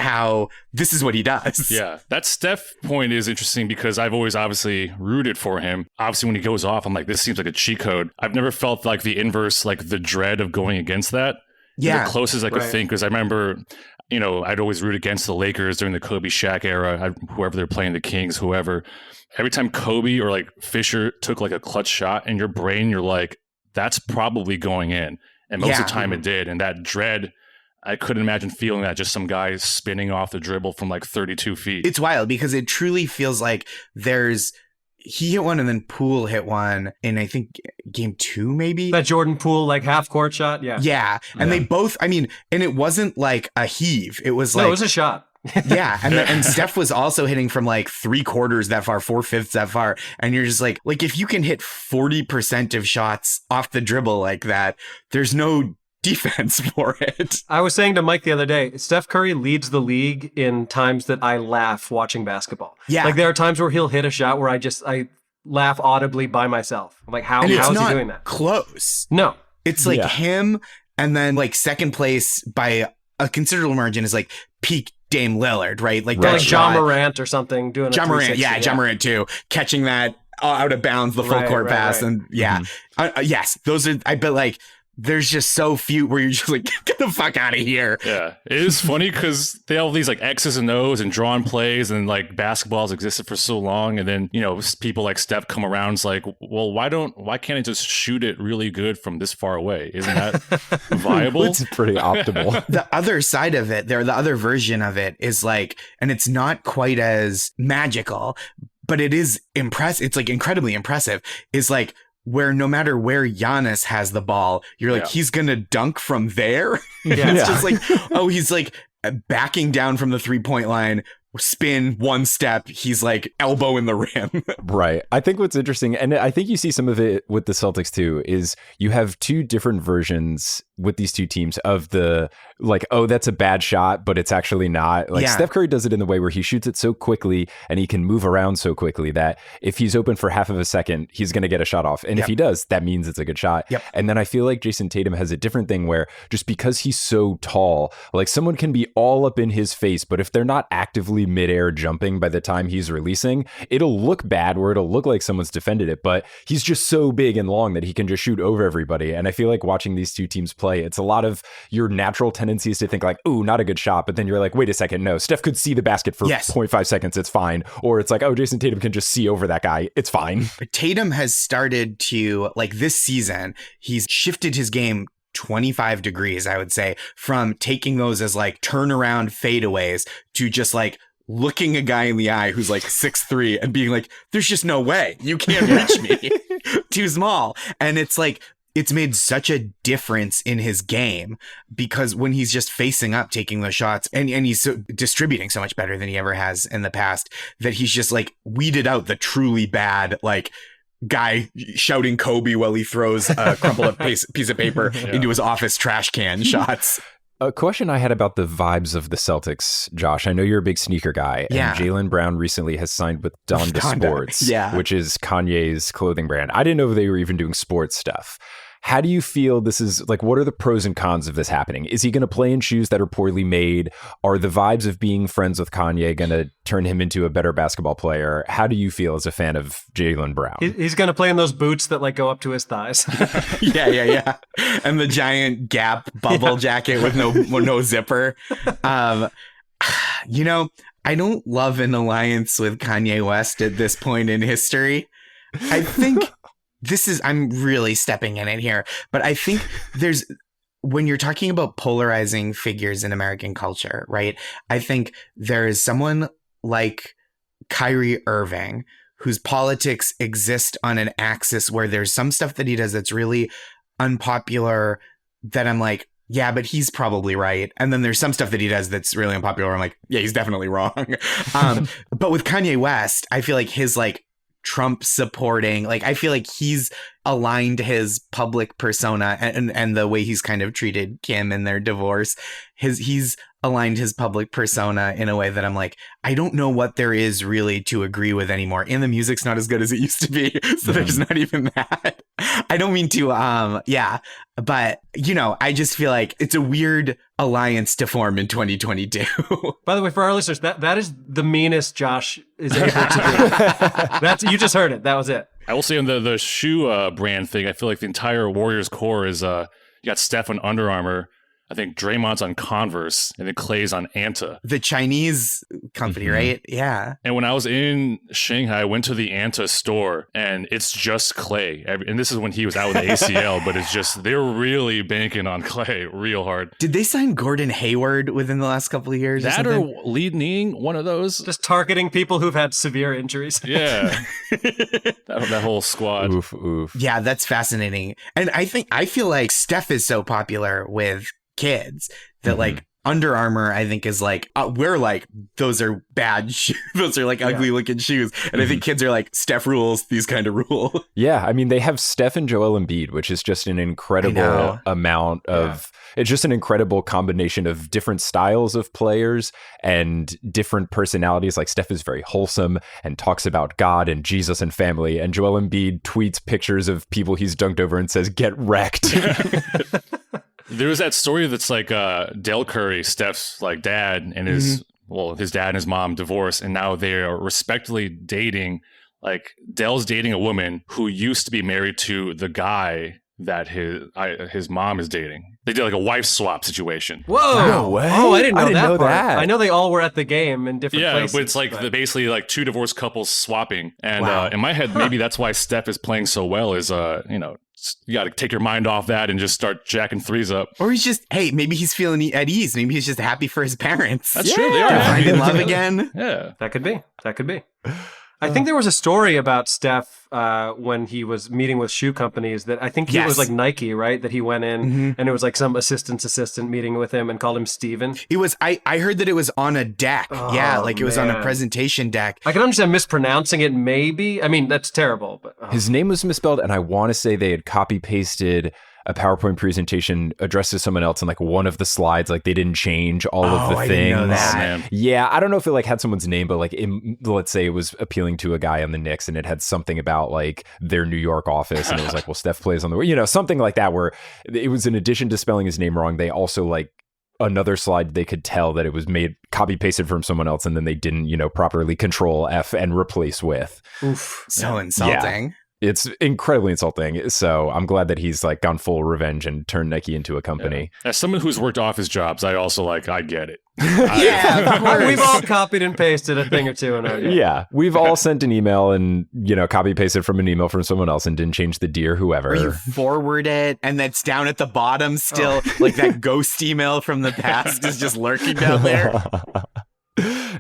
what he does. Yeah, that Steph point is interesting because I've always obviously rooted for him. Obviously, when he goes off, I'm like, this seems like a cheat code. I've never felt like the inverse, like the dread of going against that. Yeah. The closest I could think, because I remember, I'd always root against the Lakers during the Kobe Shaq era, whoever they're playing, the Kings, whoever. Every time Kobe or like Fisher took like a clutch shot in your brain, you're like, that's probably going in. And most of the time it did. And that dread, I couldn't imagine feeling that, just some guy spinning off the dribble from like 32 feet. It's wild because it truly feels like he hit one and then Poole hit one in, I think, game 2, maybe? That Jordan Poole, like half court shot. Yeah. Yeah. And they both, and it wasn't like a heave. It was like. No, it was a shot. Yeah. And Steph was also hitting from like 3/4 that far, 4/5 that far. And you're just like if you can hit 40% of shots off the dribble like that, there's no defense for it. I was saying to Mike the other day, Steph Curry leads the league in times that I laugh watching basketball. Yeah. Like there are times where he'll hit a shot where I laugh audibly by myself. I'm like, how is he doing that? Close. No. It's like him, and then like second place by a considerable margin is like peak Dame Lillard, right? Like that John Morant or something doing John Morant, John Morant too, catching that out of bounds, the full court pass, and yes, those are. I bet like there's just so few where you're just like, get the fuck out of here. Yeah, it is funny because they have these like X's and O's and drawn plays, and like basketball's existed for so long, and then people like Steph come around. It's like, well, why can't I just shoot it really good from this far away? Isn't that viable? It's pretty optimal. The other side of it, the other version of it is like, and it's not quite as magical, but it is impressive. It's like incredibly impressive. Is like, where no matter where Giannis has the ball, you're like, he's going to dunk from there. It's just like, he's like backing down from the 3-point line, spin 1 step, he's like elbow in the rim. Right. I think what's interesting, and I think you see some of it with the Celtics too, is you have 2 different versions with these 2 teams of the like, oh, that's a bad shot, but it's actually not. Like Steph Curry does it in the way where he shoots it so quickly and he can move around so quickly that if he's open for half of a second, he's going to get a shot off. And if he does, that means it's a good shot. And then I feel like Jason Tatum has a different thing where just because he's so tall, like someone can be all up in his face, but if they're not actively basically midair jumping by the time he's releasing, it'll look bad where it'll look like someone's defended it, but he's just so big and long that he can just shoot over everybody. And I feel like watching these two teams play, it's a lot of your natural tendencies to think like, ooh, not a good shot. But then you're like, wait a second, no, Steph could see the basket for 0.5 seconds. It's fine. Or it's like, oh, Jason Tatum can just see over that guy. It's fine. Tatum has started to, like, this season, he's shifted his game 25 degrees, I would say, from taking those as like turnaround fadeaways to just like looking a guy in the eye who's like 6'3" and being like, there's just no way you can't reach me. Too small. And it's like, it's made such a difference in his game because when he's just facing up, taking those shots, and he's distributing so much better than he ever has in the past, that he's just like weeded out the truly bad, like, guy shouting Kobe while he throws a crumpled up piece of paper into his office trash can shots. A question I had about the vibes of the Celtics, Josh. I know you're a big sneaker guy, and Jaylen Brown recently has signed with Donda Sports, which is Kanye's clothing brand. I didn't know they were even doing sports stuff. How do you feel this is, like, what are the pros and cons of this happening? Is he going to play in shoes that are poorly made? Are the vibes of being friends with Kanye going to turn him into a better basketball player? How do you feel as a fan of Jaylen Brown? He's going to play in those boots that like go up to his thighs. Yeah. And the giant Gap bubble jacket with no zipper. You know, I don't love an alliance with Kanye West at this point in history. I think I'm really stepping in it here, but I think when you're talking about polarizing figures in American culture, right? I think there is someone like Kyrie Irving whose politics exist on an axis where there's some stuff that he does that's really unpopular that I'm like, yeah, but he's probably right. And then there's some stuff that he does that's really unpopular. I'm like, yeah, he's definitely wrong. But with Kanye West, I feel like his like Trump supporting, like, I feel like he's aligned his public persona and the way he's kind of treated Kim in their divorce. He's aligned his public persona in a way that I'm like, I don't know what there is really to agree with anymore. And the music's not as good as it used to be. So there's not even that. I don't mean to, but, you know, I just feel like it's a weird alliance to form in 2022. By the way, for our listeners, that is the meanest Josh is able to do. You just heard it. That was it. I will say on the shoe brand thing, I feel like the entire Warriors core is you got Steph on Under Armour, I think Draymond's on Converse, and then Clay's on Anta. The Chinese company, right? Yeah. And when I was in Shanghai, I went to the Anta store, and it's just Clay. And this is when he was out with the ACL, but it's just, they're really banking on Clay real hard. Did they sign Gordon Hayward within the last couple of years? That or Lee Ning, one of those. Just targeting people who've had severe injuries. Yeah. that whole squad. Oof. Yeah, that's fascinating. And I feel like Steph is so popular with kids that like Under Armour, I think, is like, we're like, those are bad shoes. Those are like ugly looking shoes. And I think kids are like, Steph rules, these kind of rule. Yeah. I mean, they have Steph and Joel Embiid, which is just an incredible amount of, it's just an incredible combination of different styles of players and different personalities. Like Steph is very wholesome and talks about God and Jesus and family. And Joel Embiid tweets pictures of people he's dunked over and says, get wrecked. There was that story that's like Dale Curry, Steph's like dad, and his dad and his mom divorced, and now they are respectively dating. Like Dale's dating a woman who used to be married to the guy that his mom is dating. They did like a wife swap situation. Whoa! No way! Oh, I didn't know that. That. I know they all were at the game in different places. Yeah, but it's like basically like two divorced couples swapping. And in my head, maybe that's why Steph is playing so well. Is you got to take your mind off that and just start jacking threes up. Or he's just, maybe he's feeling at ease. Maybe he's just happy for his parents. That's true. They are happy. Finding love again. Yeah, that could be. I think there was a story about Steph when he was meeting with shoe companies that I think it was like Nike, right? That he went in and it was like some assistant meeting with him and called him Steven. It was, I heard that it was on a deck. It was on a presentation deck. I can understand mispronouncing it maybe. I mean, that's terrible. But his name was misspelled, and I want to say they had copy pasted a PowerPoint presentation addressed to someone else, and like one of the slides, like they didn't change all of the things. I didn't know that. Yeah, I don't know if it like had someone's name, but like let's say it was appealing to a guy on the Knicks, and it had something about like their New York office, and it was like, well, Steph plays on the, something like that, where it was in addition to spelling his name wrong, they also like another slide, they could tell that it was made copy pasted from someone else, and then they didn't, properly control F and replace with. Oof. So insulting. Yeah. It's incredibly insulting. So I'm glad that he's like gone full revenge and turned Nike into a company. Yeah. As someone who's worked office jobs, I also I get it. Yeah, of course. We've all copied and pasted a thing or two in our day. Yeah, we've all sent an email and, copy pasted from an email from someone else and didn't change the dear whoever. Or you forward it and that's down at the bottom still, like that ghost email from the past is just lurking down there.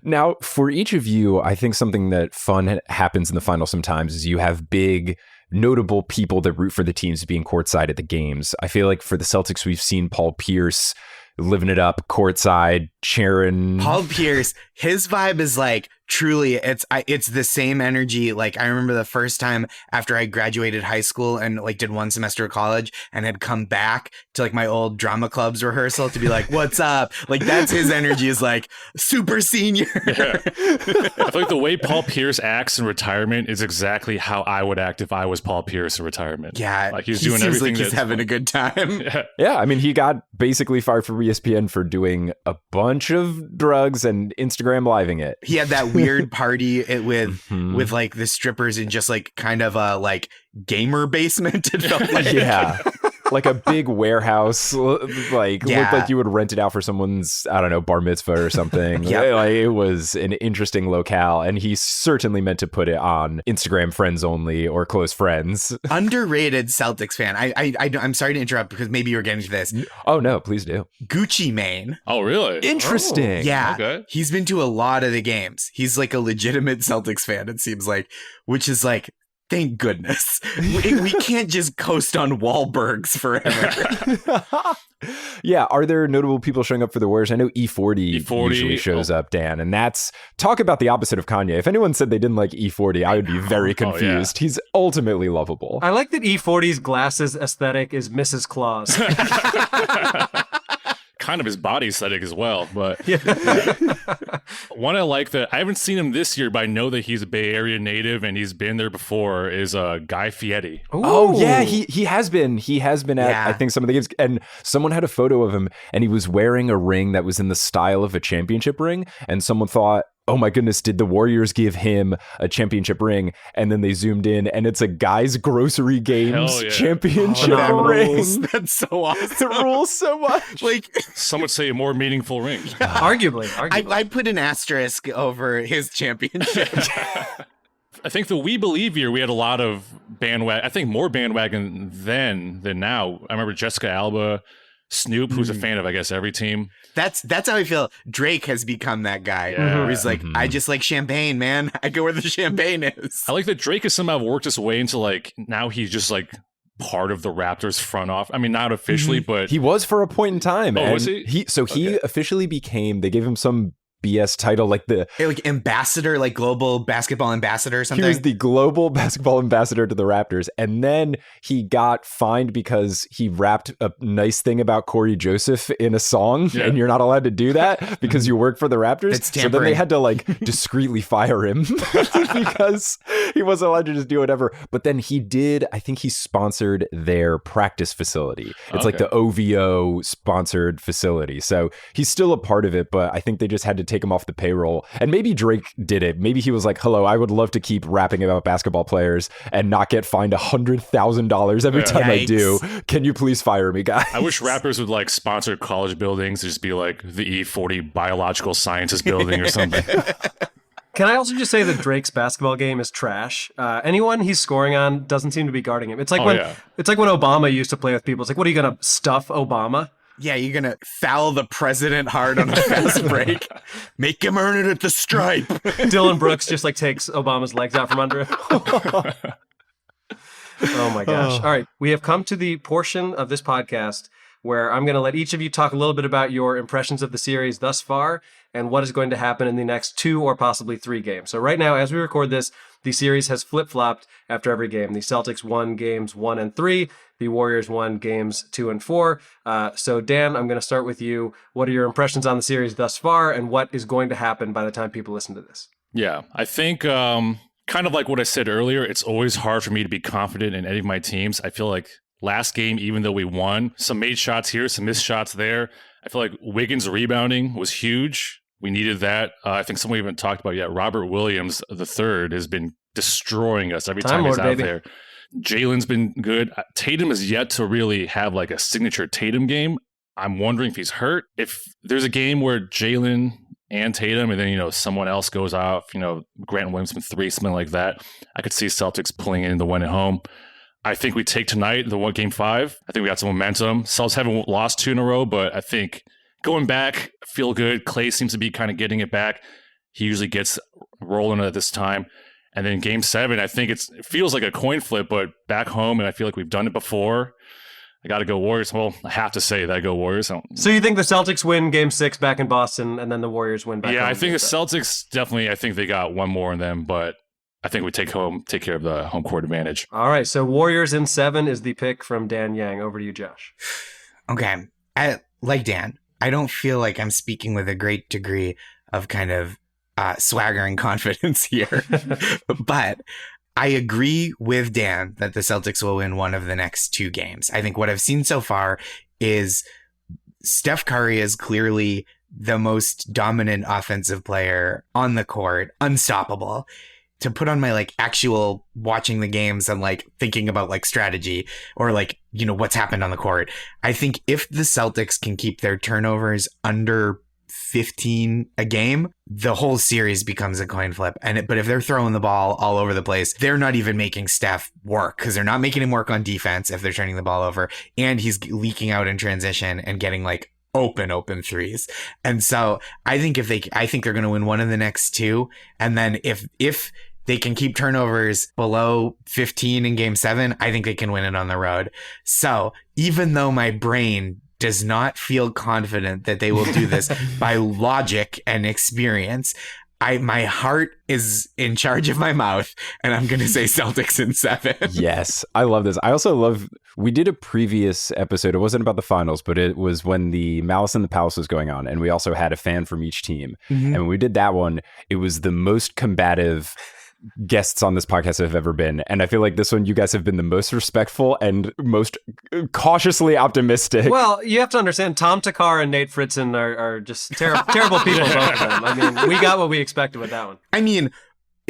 Now, for each of you, I think something that fun happens in the final sometimes is you have big, notable people that root for the teams being courtside at the games. I feel like for the Celtics, we've seen Paul Pierce living it up courtside, cheering. Paul Pierce, his vibe is like truly it's the same energy. Like I remember the first time after I graduated high school and like did one semester of college and had come back to like my old drama club's rehearsal to be like, what's up? Like that's his energy, is like super senior. Yeah. I feel like the way Paul Pierce acts in retirement is exactly how I would act if I was Paul Pierce in retirement. Yeah, like he's he doing seems everything. Like he's having a good time. Yeah, I mean, he got basically fired from ESPN for doing a bunch of drugs and Instagram living it. He had that weird party with like the strippers in just like kind of a like gamer basement. It felt like. Yeah. Like a big warehouse, looked like you would rent it out for someone's, I don't know, bar mitzvah or something. Yeah. Like, it was an interesting locale, and he certainly meant to put it on Instagram friends only or close friends. Underrated Celtics fan. I'm sorry to interrupt because maybe you're getting to this. Oh, no, please do. Gucci Mane. Oh, really? Interesting. Oh, yeah. Okay. He's been to a lot of the games. He's like a legitimate Celtics fan, it seems like, which is like, thank goodness. We can't just coast on Wahlbergs forever. Yeah. Are there notable people showing up for the Warriors? I know E40 usually shows up, Dan, and that's talk about the opposite of Kanye. If anyone said they didn't like E40, I would be very confused. He's ultimately lovable. I like that E40's glasses aesthetic is Mrs. Claus. Kind of his body aesthetic as well, but one I like that I haven't seen him this year, but I know that he's a Bay Area native and he's been there before, is Guy Fieri. Oh yeah, he has been at I think some of the games, and someone had a photo of him and he was wearing a ring that was in the style of a championship ring, and someone thought, oh my goodness, did the Warriors give him a championship ring? And then they zoomed in and it's a Guy's Grocery Games championship ring. That's so awesome. It rules so much. Like, some would say a more meaningful ring. Arguably. I put an asterisk over his championship. I think the We Believe year, we had a lot of bandwagon. I think more bandwagon then than now. I remember Jessica Alba, Snoop, who's a fan of, I guess, every team. That's how I feel. Drake has become that guy. Where he's like, I just like champagne, man. I go where the champagne is. I like that Drake has somehow worked his way into like, now he's just like part of the Raptors front office. I mean, not officially, but he was for a point in time. Oh, was he? He officially became, they gave him some BS title, like ambassador, like global basketball ambassador or something. He was the global basketball ambassador to the Raptors, and then he got fined because he rapped a nice thing about Corey Joseph in a song, and you're not allowed to do that because you work for the Raptors. It's so then they had to like discreetly fire him because he wasn't allowed to just do whatever. But then he did, I think he sponsored their practice facility. It's like the OVO sponsored facility. So he's still a part of it, but I think they just had to take him off the payroll. And maybe Drake did it. Maybe he was like, hello, I would love to keep rapping about basketball players and not get fined $100,000 every time I do. Can you please fire me, guys? I wish rappers would like sponsor college buildings, just be like the E40 biological sciences building or something. Can I also just say that Drake's basketball game is trash? Anyone he's scoring on doesn't seem to be guarding him. It's like it's like when Obama used to play with people. It's like, what are you gonna stuff Obama? Yeah, you're going to foul the president hard on a fast break. Make him earn it at the stripe. Dylan Brooks just like takes Obama's legs out from under him. Oh my gosh. All right. We have come to the portion of this podcast where I'm going to let each of you talk a little bit about your impressions of the series thus far and what is going to happen in the next 2 or possibly 3 games. So right now, as we record this, the series has flip-flopped after every game. The Celtics won games 1 and 3. The Warriors won games 2 and 4. So Dan, I'm going to start with you. What are your impressions on the series thus far, and what is going to happen by the time people listen to this? Yeah, I think kind of like what I said earlier, it's always hard for me to be confident in any of my teams. I feel like last game, even though we won. Some made shots here, some missed shots there. I feel like Wiggins' rebounding was huge. We needed that. I think someone we haven't talked about yet, Robert Williams III, has been destroying us every time he's out there. Jalen's been good. Tatum is yet to really have like a signature Tatum game. I'm wondering if he's hurt. If there's a game where Jalen and Tatum and then, someone else goes off, Grant Williams from 3, something like that, I could see Celtics pulling in the win at home. I think we take tonight, game 5. I think we got some momentum. Celtics haven't lost 2 in a row, but I think going back, feel good. Clay seems to be kind of getting it back. He usually gets rolling at this time. And then game 7, I think it feels like a coin flip, but back home, and I feel like we've done it before. I got to go Warriors. Well, I have to say that I go Warriors. So you think the Celtics win game 6 back in Boston, and then the Warriors win back home? Yeah, I think the Celtics definitely, I think they got one more in them, but I think we take care of the home court advantage. All right, so Warriors in 7 is the pick from Dan Yang. Over to you, Josh. Okay. Like Dan, I don't feel like I'm speaking with a great degree of kind of swagger and confidence here. But I agree with Dan that the Celtics will win one of the next 2 games. I think what I've seen so far is Steph Curry is clearly the most dominant offensive player on the court, unstoppable. To put on my actual watching the games and thinking about strategy or what's happened on the court, I think if the Celtics can keep their turnovers under 15 a game, the whole series becomes a coin flip. But if they're throwing the ball all over the place, they're not even making Steph work because they're not making him work on defense if they're turning the ball over, and he's leaking out in transition and getting open threes. And so I think I think they're going to win one of the next 2, and then if they can keep turnovers below 15 in game 7, I think they can win it on the road. So even though my brain does not feel confident that they will do this by logic and experience, my heart is in charge of my mouth, and I'm going to say Celtics in 7. Yes, I love this. I also love, we did a previous episode. It wasn't about the finals, but it was when the Malice in the Palace was going on, and we also had a fan from each team. Mm-hmm. And when we did that one, it was the most combative guests on this podcast have ever been, and I feel like this one you guys have been the most respectful and most cautiously optimistic. Well, you have to understand, Tom Takar and Nate Fritzen are just terrible people, both of them. I mean, we got what we expected with that one. I mean,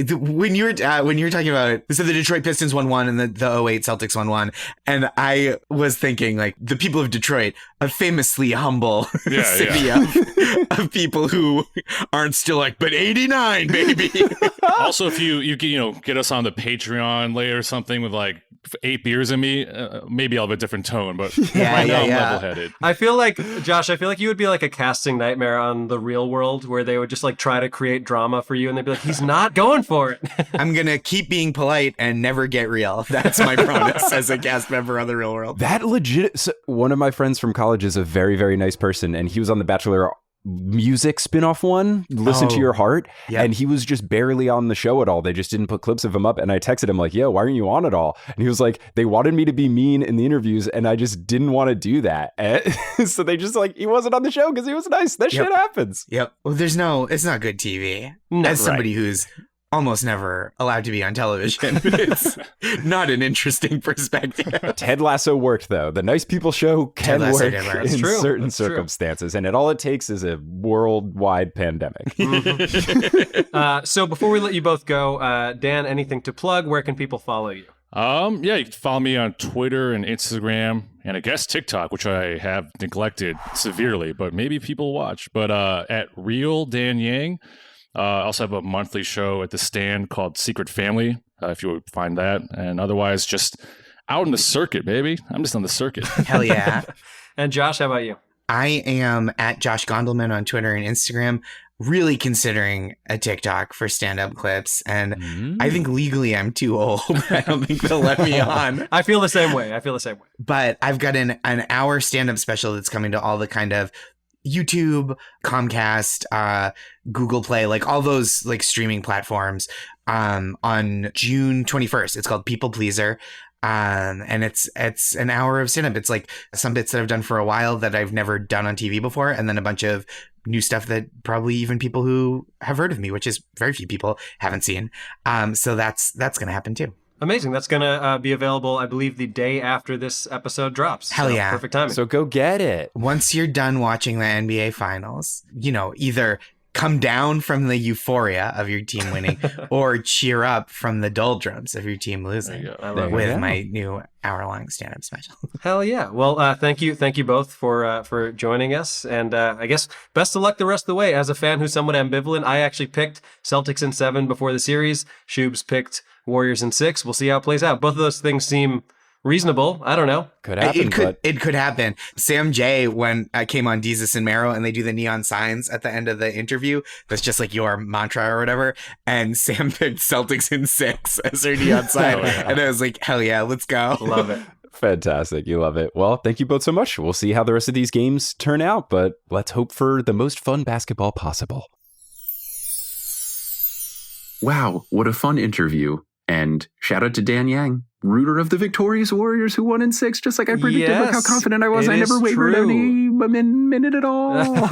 when you were talking about it, so the Detroit Pistons won 1 and the 08 Celtics won 1, and I was thinking the people of Detroit, a famously humble city of people who aren't still but 89 baby. Also, if you get us on the Patreon later or something with 8 beers in me, maybe I'll have a different tone, but right now I'm level-headed. I feel like, Josh, you would be like a casting nightmare on The Real World, where they would just try to create drama for you, and they'd be like, he's not going for it. I'm going to keep being polite and never get real. That's my promise as a cast member on The Real World. That legit, so one of my friends from college is a very, very nice person, and he was on the Bachelor music spin-off one, Listen to Your Heart, and he was just barely on the show at all. They just didn't put clips of him up, and I texted him yo, why aren't you on at all? And he was like, they wanted me to be mean in the interviews, and I just didn't want to do that. So they just he wasn't on the show because he was nice. That shit happens. Yep. Well, it's not good TV. As somebody who's almost never allowed to be on television, it's not an interesting perspective. Ted Lasso worked, though. The Nice People show can work in certain circumstances, and all it takes is a worldwide pandemic. Mm-hmm. So before we let you both go, Dan, anything to plug? Where can people follow you? You can follow me on Twitter and Instagram, and I guess TikTok, which I have neglected severely, but maybe people watch. But at Real Dan Yang. I also have a monthly show at The Stand called Secret Family, if you would find that. And otherwise, just out in the circuit, baby. I'm just on the circuit. Hell yeah. And Josh, how about you? I am at Josh Gondelman on Twitter and Instagram, really considering a TikTok for stand-up clips. And I think legally I'm too old. I don't think they'll let me on. I feel the same way. But I've got an hour stand-up special that's coming to all the kind of YouTube, Comcast, Google Play, all those streaming platforms on June 21st. It's called People Pleaser. And it's an hour of stand-up. It's some bits that I've done for a while that I've never done on TV before, and then a bunch of new stuff that probably even people who have heard of me, which is very few people, haven't seen. So that's going to happen too. Amazing. That's going to be available, I believe, the day after this episode drops. Hell so yeah. Perfect timing. So go get it. Once you're done watching the NBA finals, either come down from the euphoria of your team winning or cheer up from the doldrums of your team losing with my new hour-long stand-up special. Hell yeah. Well, thank you both for joining us. And I guess best of luck the rest of the way. As a fan who's somewhat ambivalent, I actually picked Celtics in 7 before the series. Schubes picked Warriors in 6. We'll see how it plays out. Both of those things seem reasonable. I don't know. Could happen. It could happen. Sam J, when I came on Jesus and Mero and they do the neon signs at the end of the interview, that's just like your mantra or whatever. And Sam picked Celtics in 6 as her neon sign. And I was like, hell yeah, let's go. Love it. Fantastic. You love it. Well, thank you both so much. We'll see how the rest of these games turn out, but let's hope for the most fun basketball possible. Wow, what a fun interview. And shout out to Dan Yang, rooter of the victorious Warriors who won in 6, just like I predicted. Yes, look how confident I was. I never wavered true. any minute at all.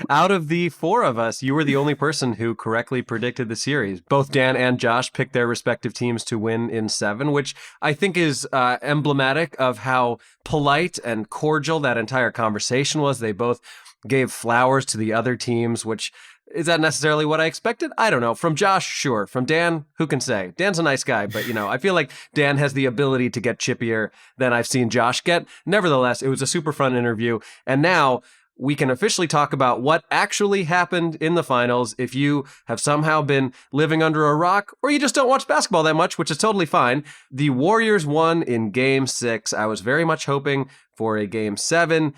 Out of the 4 of us, you were the only person who correctly predicted the series. Both Dan and Josh picked their respective teams to win in 7, which I think is emblematic of how polite and cordial that entire conversation was. They both gave flowers to the other teams, which... Is that necessarily what I expected? I don't know. From Josh, sure. From Dan, who can say? Dan's a nice guy, but, I feel like Dan has the ability to get chippier than I've seen Josh get. Nevertheless, it was a super fun interview. And now we can officially talk about what actually happened in the finals. If you have somehow been living under a rock, or you just don't watch basketball that much, which is totally fine, the Warriors won in Game 6. I was very much hoping for a Game 7,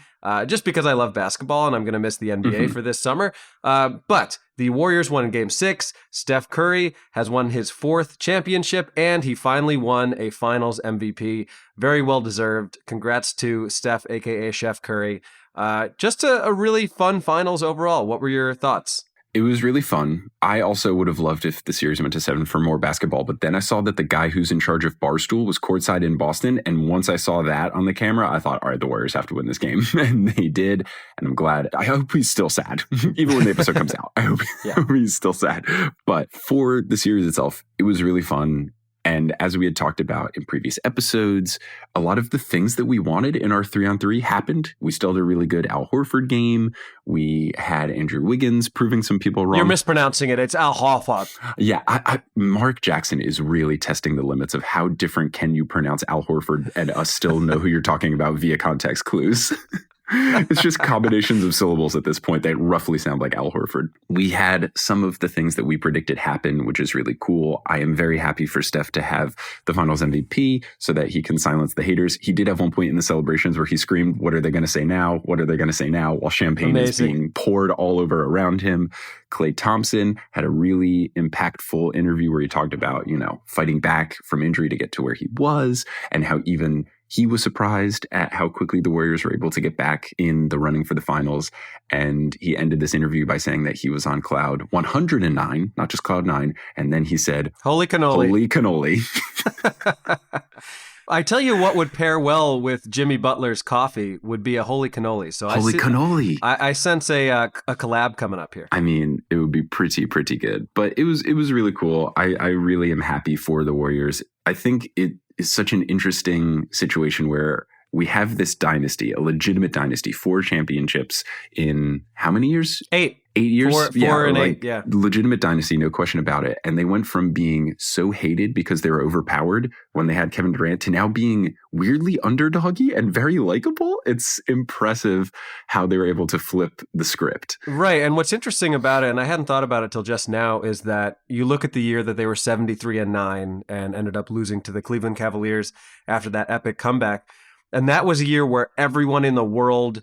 just because I love basketball and I'm going to miss the NBA for this summer. But the Warriors won in Game 6. Steph Curry has won his 4th championship, and he finally won a Finals MVP. Very well deserved. Congrats to Steph, aka Chef Curry. Just a really fun finals overall. What were your thoughts? It was really fun. I also would have loved if the series went to 7 for more basketball, but then I saw that the guy who's in charge of Barstool was courtside in Boston, and once I saw that on the camera, I thought, all right, the Warriors have to win this game, and they did, and I'm glad. I hope he's still sad, even when the episode comes out. I hope he's still sad. But for the series itself, it was really fun. And as we had talked about in previous episodes, a lot of the things that we wanted in our 3-on-3 happened. We still had a really good Al Horford game. We had Andrew Wiggins proving some people wrong. You're mispronouncing it. It's Al Horford. Yeah, Mark Jackson is really testing the limits of how different can you pronounce Al Horford and us still know who you're talking about via context clues. It's just combinations of syllables at this point that roughly sound like Al Horford. We had some of the things that we predicted happen, which is really cool. I am very happy for Steph to have the Finals MVP so that he can silence the haters. He did have one point in the celebrations where he screamed, "What are they going to say now? What are they going to say now?" while champagne is being poured all over around him. Klay Thompson had a really impactful interview where he talked about, fighting back from injury to get to where he was, and how even he was surprised at how quickly the Warriors were able to get back in the running for the finals. And he ended this interview by saying that he was on cloud 109, not just cloud 9. And then he said, "Holy cannoli. Holy cannoli." I tell you what would pair well with Jimmy Butler's coffee would be a holy cannoli. So Holy cannoli. I sense a collab coming up here. I mean, it would be pretty good. But it was really cool. I really am happy for the Warriors. I think it is such an interesting situation where we have this dynasty, a legitimate dynasty, 4 championships in how many years? 8. 8 years? 4 and 8, yeah. Legitimate dynasty, no question about it. And they went from being so hated because they were overpowered when they had Kevin Durant to now being weirdly underdoggy and very likable. It's impressive how they were able to flip the script. Right. And what's interesting about it, and I hadn't thought about it till just now, is that you look at the year that they were 73-9 and ended up losing to the Cleveland Cavaliers after that epic comeback. And that was a year where everyone in the world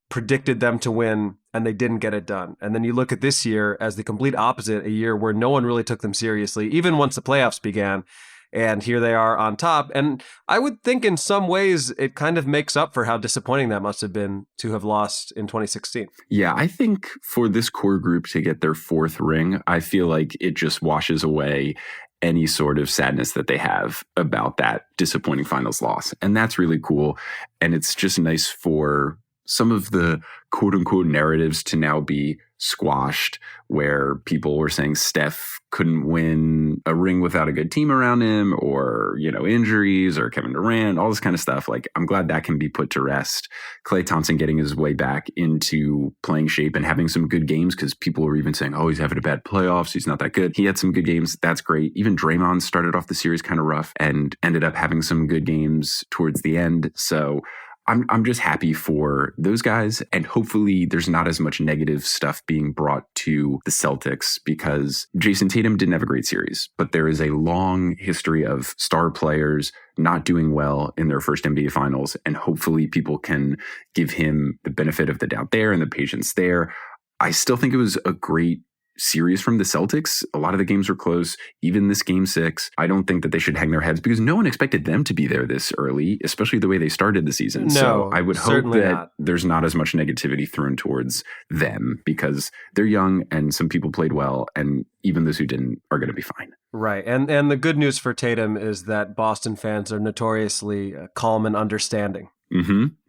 predicted them to win, and they didn't get it done. And then you look at this year as the complete opposite, a year where no one really took them seriously, even once the playoffs began. And here they are on top. And I would think in some ways it kind of makes up for how disappointing that must have been to have lost in 2016. Yeah, I think for this core group to get their 4th ring, I feel like it just washes away any sort of sadness that they have about that disappointing finals loss. And that's really cool. And it's just nice for some of the quote unquote narratives to now be squashed, where people were saying Steph couldn't win a ring without a good team around him, or, injuries, or Kevin Durant, all this kind of stuff. Like, I'm glad that can be put to rest. Klay Thompson getting his way back into playing shape and having some good games, because people were even saying, oh, he's having a bad playoffs, he's not that good. He had some good games. That's great. Even Draymond started off the series kind of rough and ended up having some good games towards the end. So I'm just happy for those guys, and hopefully there's not as much negative stuff being brought to the Celtics, because Jason Tatum didn't have a great series, but there is a long history of star players not doing well in their first NBA finals, and hopefully people can give him the benefit of the doubt there and the patience there. I still think it was a great series from the Celtics. A lot of the games were close, even this game 6. I don't think that they should hang their heads, because no one expected them to be there this early, especially the way they started the season. No, so I would hope that not. There's not as much negativity thrown towards them, because they're young and some people played well, and even those who didn't are going to be fine. Right. And the good news for Tatum is that Boston fans are notoriously calm and understanding.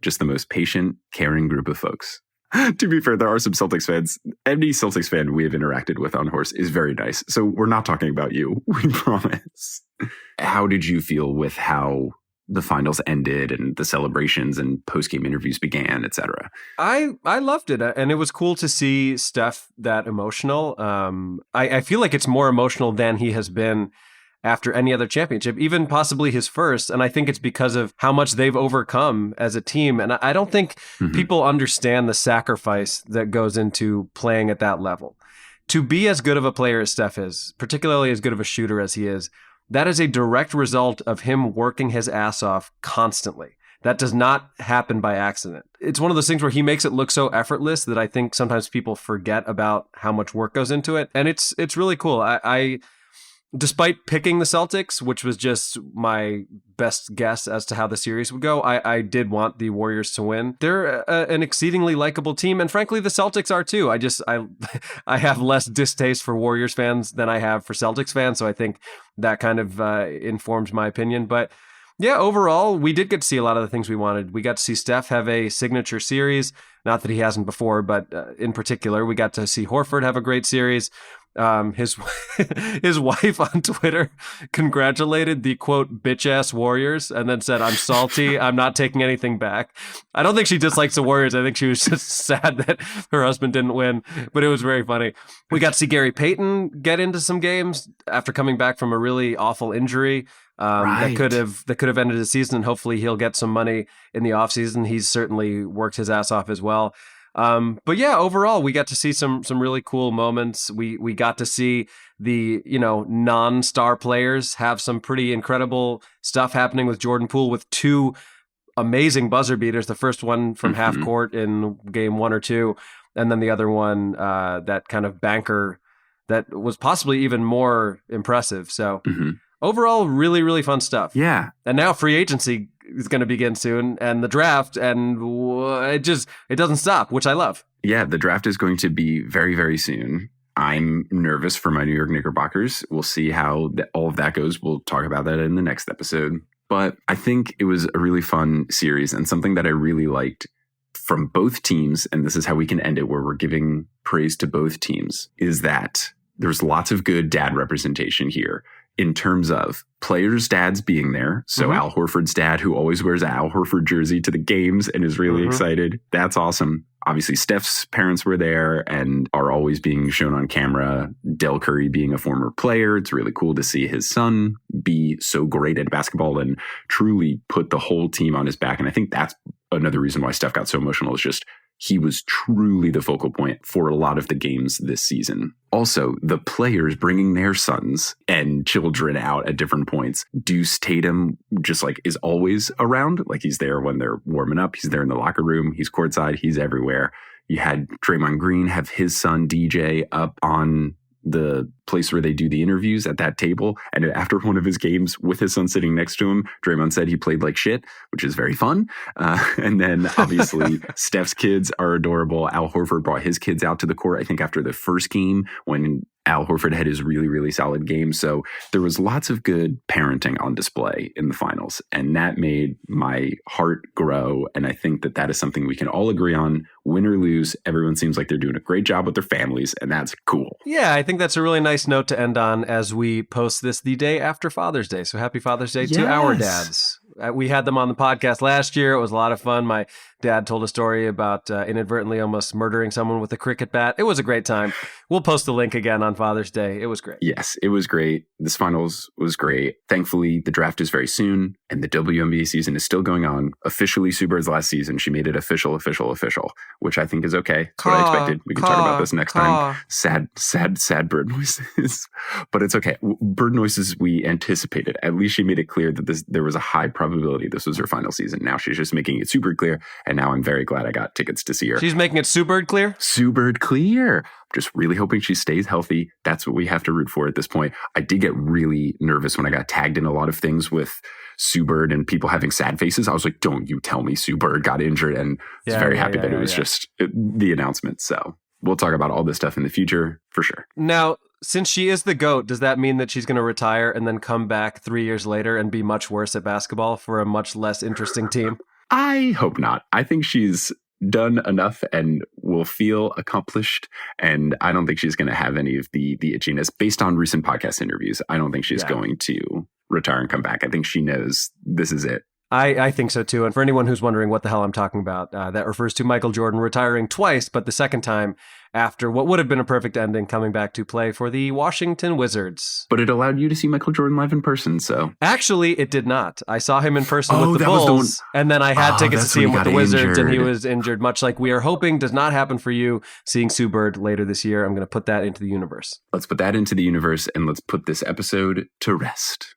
Just the most patient, caring group of folks. To be fair, there are some Celtics fans. Any Celtics fan we have interacted with on Horse is very nice. So we're not talking about you, we promise. How did you feel with how the finals ended and the celebrations and post-game interviews began, etc.? I loved it, and it was cool to see Steph that emotional. I feel like it's more emotional than he has been after any other championship, even possibly his first. And I think it's because of how much they've overcome as a team. And I don't think people understand the sacrifice that goes into playing at that level. To be as good of a player as Steph is, particularly as good of a shooter as he is, that is a direct result of him working his ass off constantly. That does not happen by accident. It's one of those things where he makes it look so effortless that I think sometimes people forget about how much work goes into it. And it's really cool. I despite picking the Celtics, which was just my best guess as to how the series would go, I did want the Warriors to win. They're an exceedingly likable team, and frankly, the Celtics are too. I have less distaste for Warriors fans than I have for Celtics fans, so I think that kind of informs my opinion. But yeah, overall, we did get to see a lot of the things we wanted. We got to see Steph have a signature series, not that he hasn't before, but in particular, we got to see Horford have a great series. His wife on Twitter congratulated the quote bitch ass Warriors and then said, "I'm salty. I'm not taking anything back." I don't think she dislikes the Warriors. I think she was just sad that her husband didn't win, but it was very funny. We got to see Gary Payton get into some games after coming back from a really awful injury. That could have ended the season, and hopefully he'll get some money in the offseason. He's certainly worked his ass off as well. But yeah, overall, we got to see some really cool moments. We got to see the, non-star players have some pretty incredible stuff happening with Jordan Poole with 2 amazing buzzer beaters. The first one from half court in game 1 or 2, and then the other one, that kind of banker that was possibly even more impressive. So overall, really, really fun stuff. Yeah. And now free agency is going to begin soon, and the draft, and it doesn't stop, which I love. Yeah, the draft is going to be very, very soon. I'm nervous for my New York Knickerbockers. We'll see how all of that goes. We'll talk about that in the next episode. But I think it was a really fun series, and something that I really liked from both teams, and this is how we can end it, where we're giving praise to both teams, is that there's lots of good dad representation here in terms of players' dads being there. So Al Horford's dad, who always wears an Al Horford jersey to the games and is really excited. That's awesome. Obviously, Steph's parents were there and are always being shown on camera. Del Curry being a former player. It's really cool to see his son be so great at basketball and truly put the whole team on his back. And I think that's another reason why Steph got so emotional, is just he was truly the focal point for a lot of the games this season. Also, the players bringing their sons and children out at different points. Deuce Tatum just is always around. He's there when they're warming up. He's there in the locker room. He's courtside. He's everywhere. You had Draymond Green have his son DJ up on the place where they do the interviews at that table. And after one of his games with his son sitting next to him, Draymond said he played like shit, which is very fun. And then obviously Steph's kids are adorable. Al Horford brought his kids out to the court, I think after the first game, when Al Horford had his really, really solid game. So there was lots of good parenting on display in the finals. And that made my heart grow. And I think that that is something we can all agree on. Win or lose, everyone seems like they're doing a great job with their families. And that's cool. Yeah, I think that's a really nice note to end on as we post this the day after Father's Day. So happy Father's Day to our dads. We had them on the podcast last year. It was a lot of fun. My dad told a story about inadvertently almost murdering someone with a cricket bat. It was a great time. We'll post the link again on Father's Day. It was great. Yes, it was great. This finals was great. Thankfully, the draft is very soon, and the WNBA season is still going on. Officially, Sue Bird's last season, she made it official, which I think is okay. That's what I expected. We can talk about this next time. Sad bird noises. But it's okay. Bird noises we anticipated. At least she made it clear that there was a high probability this was her final season. Now she's just making it super clear, and now I'm very glad I got tickets to see her. She's making it Sue Bird clear? Sue Bird clear. I'm just really hoping she stays healthy. That's what we have to root for at this point. I did get really nervous when I got tagged in a lot of things with Sue Bird and people having sad faces. I was like, don't you tell me Sue Bird got injured. And I was very happy that it was just the announcement. So we'll talk about all this stuff in the future for sure. Now, since she is the GOAT, does that mean that she's going to retire and then come back 3 years later and be much worse at basketball for a much less interesting team? I hope not. I think she's done enough and will feel accomplished. And I don't think she's going to have any of the itchiness. Based on recent podcast interviews, I don't think she's going to retire and come back. I think she knows this is it. I think so too. And for anyone who's wondering what the hell I'm talking about, that refers to Michael Jordan retiring twice, but the second time after what would have been a perfect ending, coming back to play for the Washington Wizards. But it allowed you to see Michael Jordan live in person, so. Actually, it did not. I saw him in person with the Bulls, and then I had tickets to see him with the Wizards, and he was injured, much like we are hoping does not happen for you, seeing Sue Bird later this year. I'm going to put that into the universe. Let's put that into the universe, and let's put this episode to rest.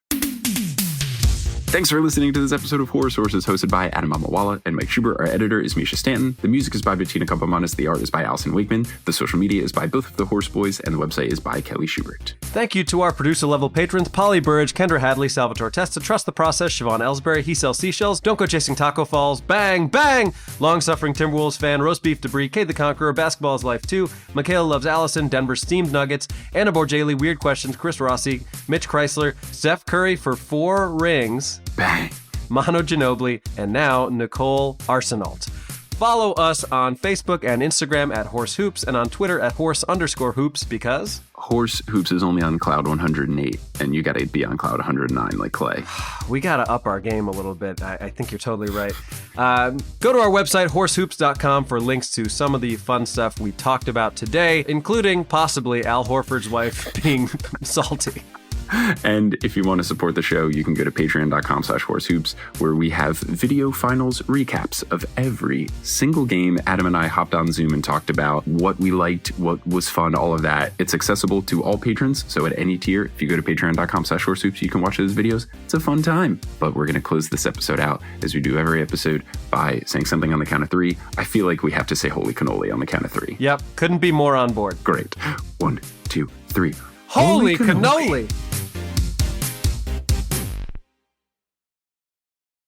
Thanks for listening to this episode of Horror Sources, hosted by Adam Amawala and Mike Schubert. Our editor is Misha Stanton. The music is by Bettina Kampamanis. The art is by Allison Wakeman. The social media is by both of the Horse Boys, and the website is by Kelly Schubert. Thank you to our producer-level patrons, Polly Burridge, Kendra Hadley, Salvatore Testa, Trust the Process, Siobhan Ellsbury, He Sells Seashells, Don't Go Chasing Taco Falls, Bang, Bang, Long-Suffering Timberwolves fan, Roast Beef Debris, Kate the Conqueror, Basketball is Life 2, Michaela Loves Allison, Denver Steamed Nuggets, Anna Borgelli, Weird Questions, Chris Rossi, Mitch Chrysler, Steph Curry for 4 rings, Bang. Manu Ginobili, and now Nicole Arsenault. Follow us on Facebook and Instagram at Horse Hoops and on Twitter at Horse_Hoops because Horse Hoops is only on cloud 108, and you got to be on cloud 109 like Clay. We got to up our game a little bit. I think you're totally right. Go to our website, horsehoops.com, for links to some of the fun stuff we talked about today, including possibly Al Horford's wife being salty. And if you want to support the show, you can go to patreon.com/horsehoops, where we have video finals recaps of every single game. Adam and I hopped on Zoom and talked about what we liked, what was fun, all of that. It's accessible to all patrons, so at any tier, if you go to patreon.com/horsehoops, you can watch those videos. It's a fun time. But we're going to close this episode out, as we do every episode, by saying something on the count of 3. I feel like we have to say holy cannoli on the count of 3. Yep, couldn't be more on board. Great. 1, 2, 3. Holy cannoli!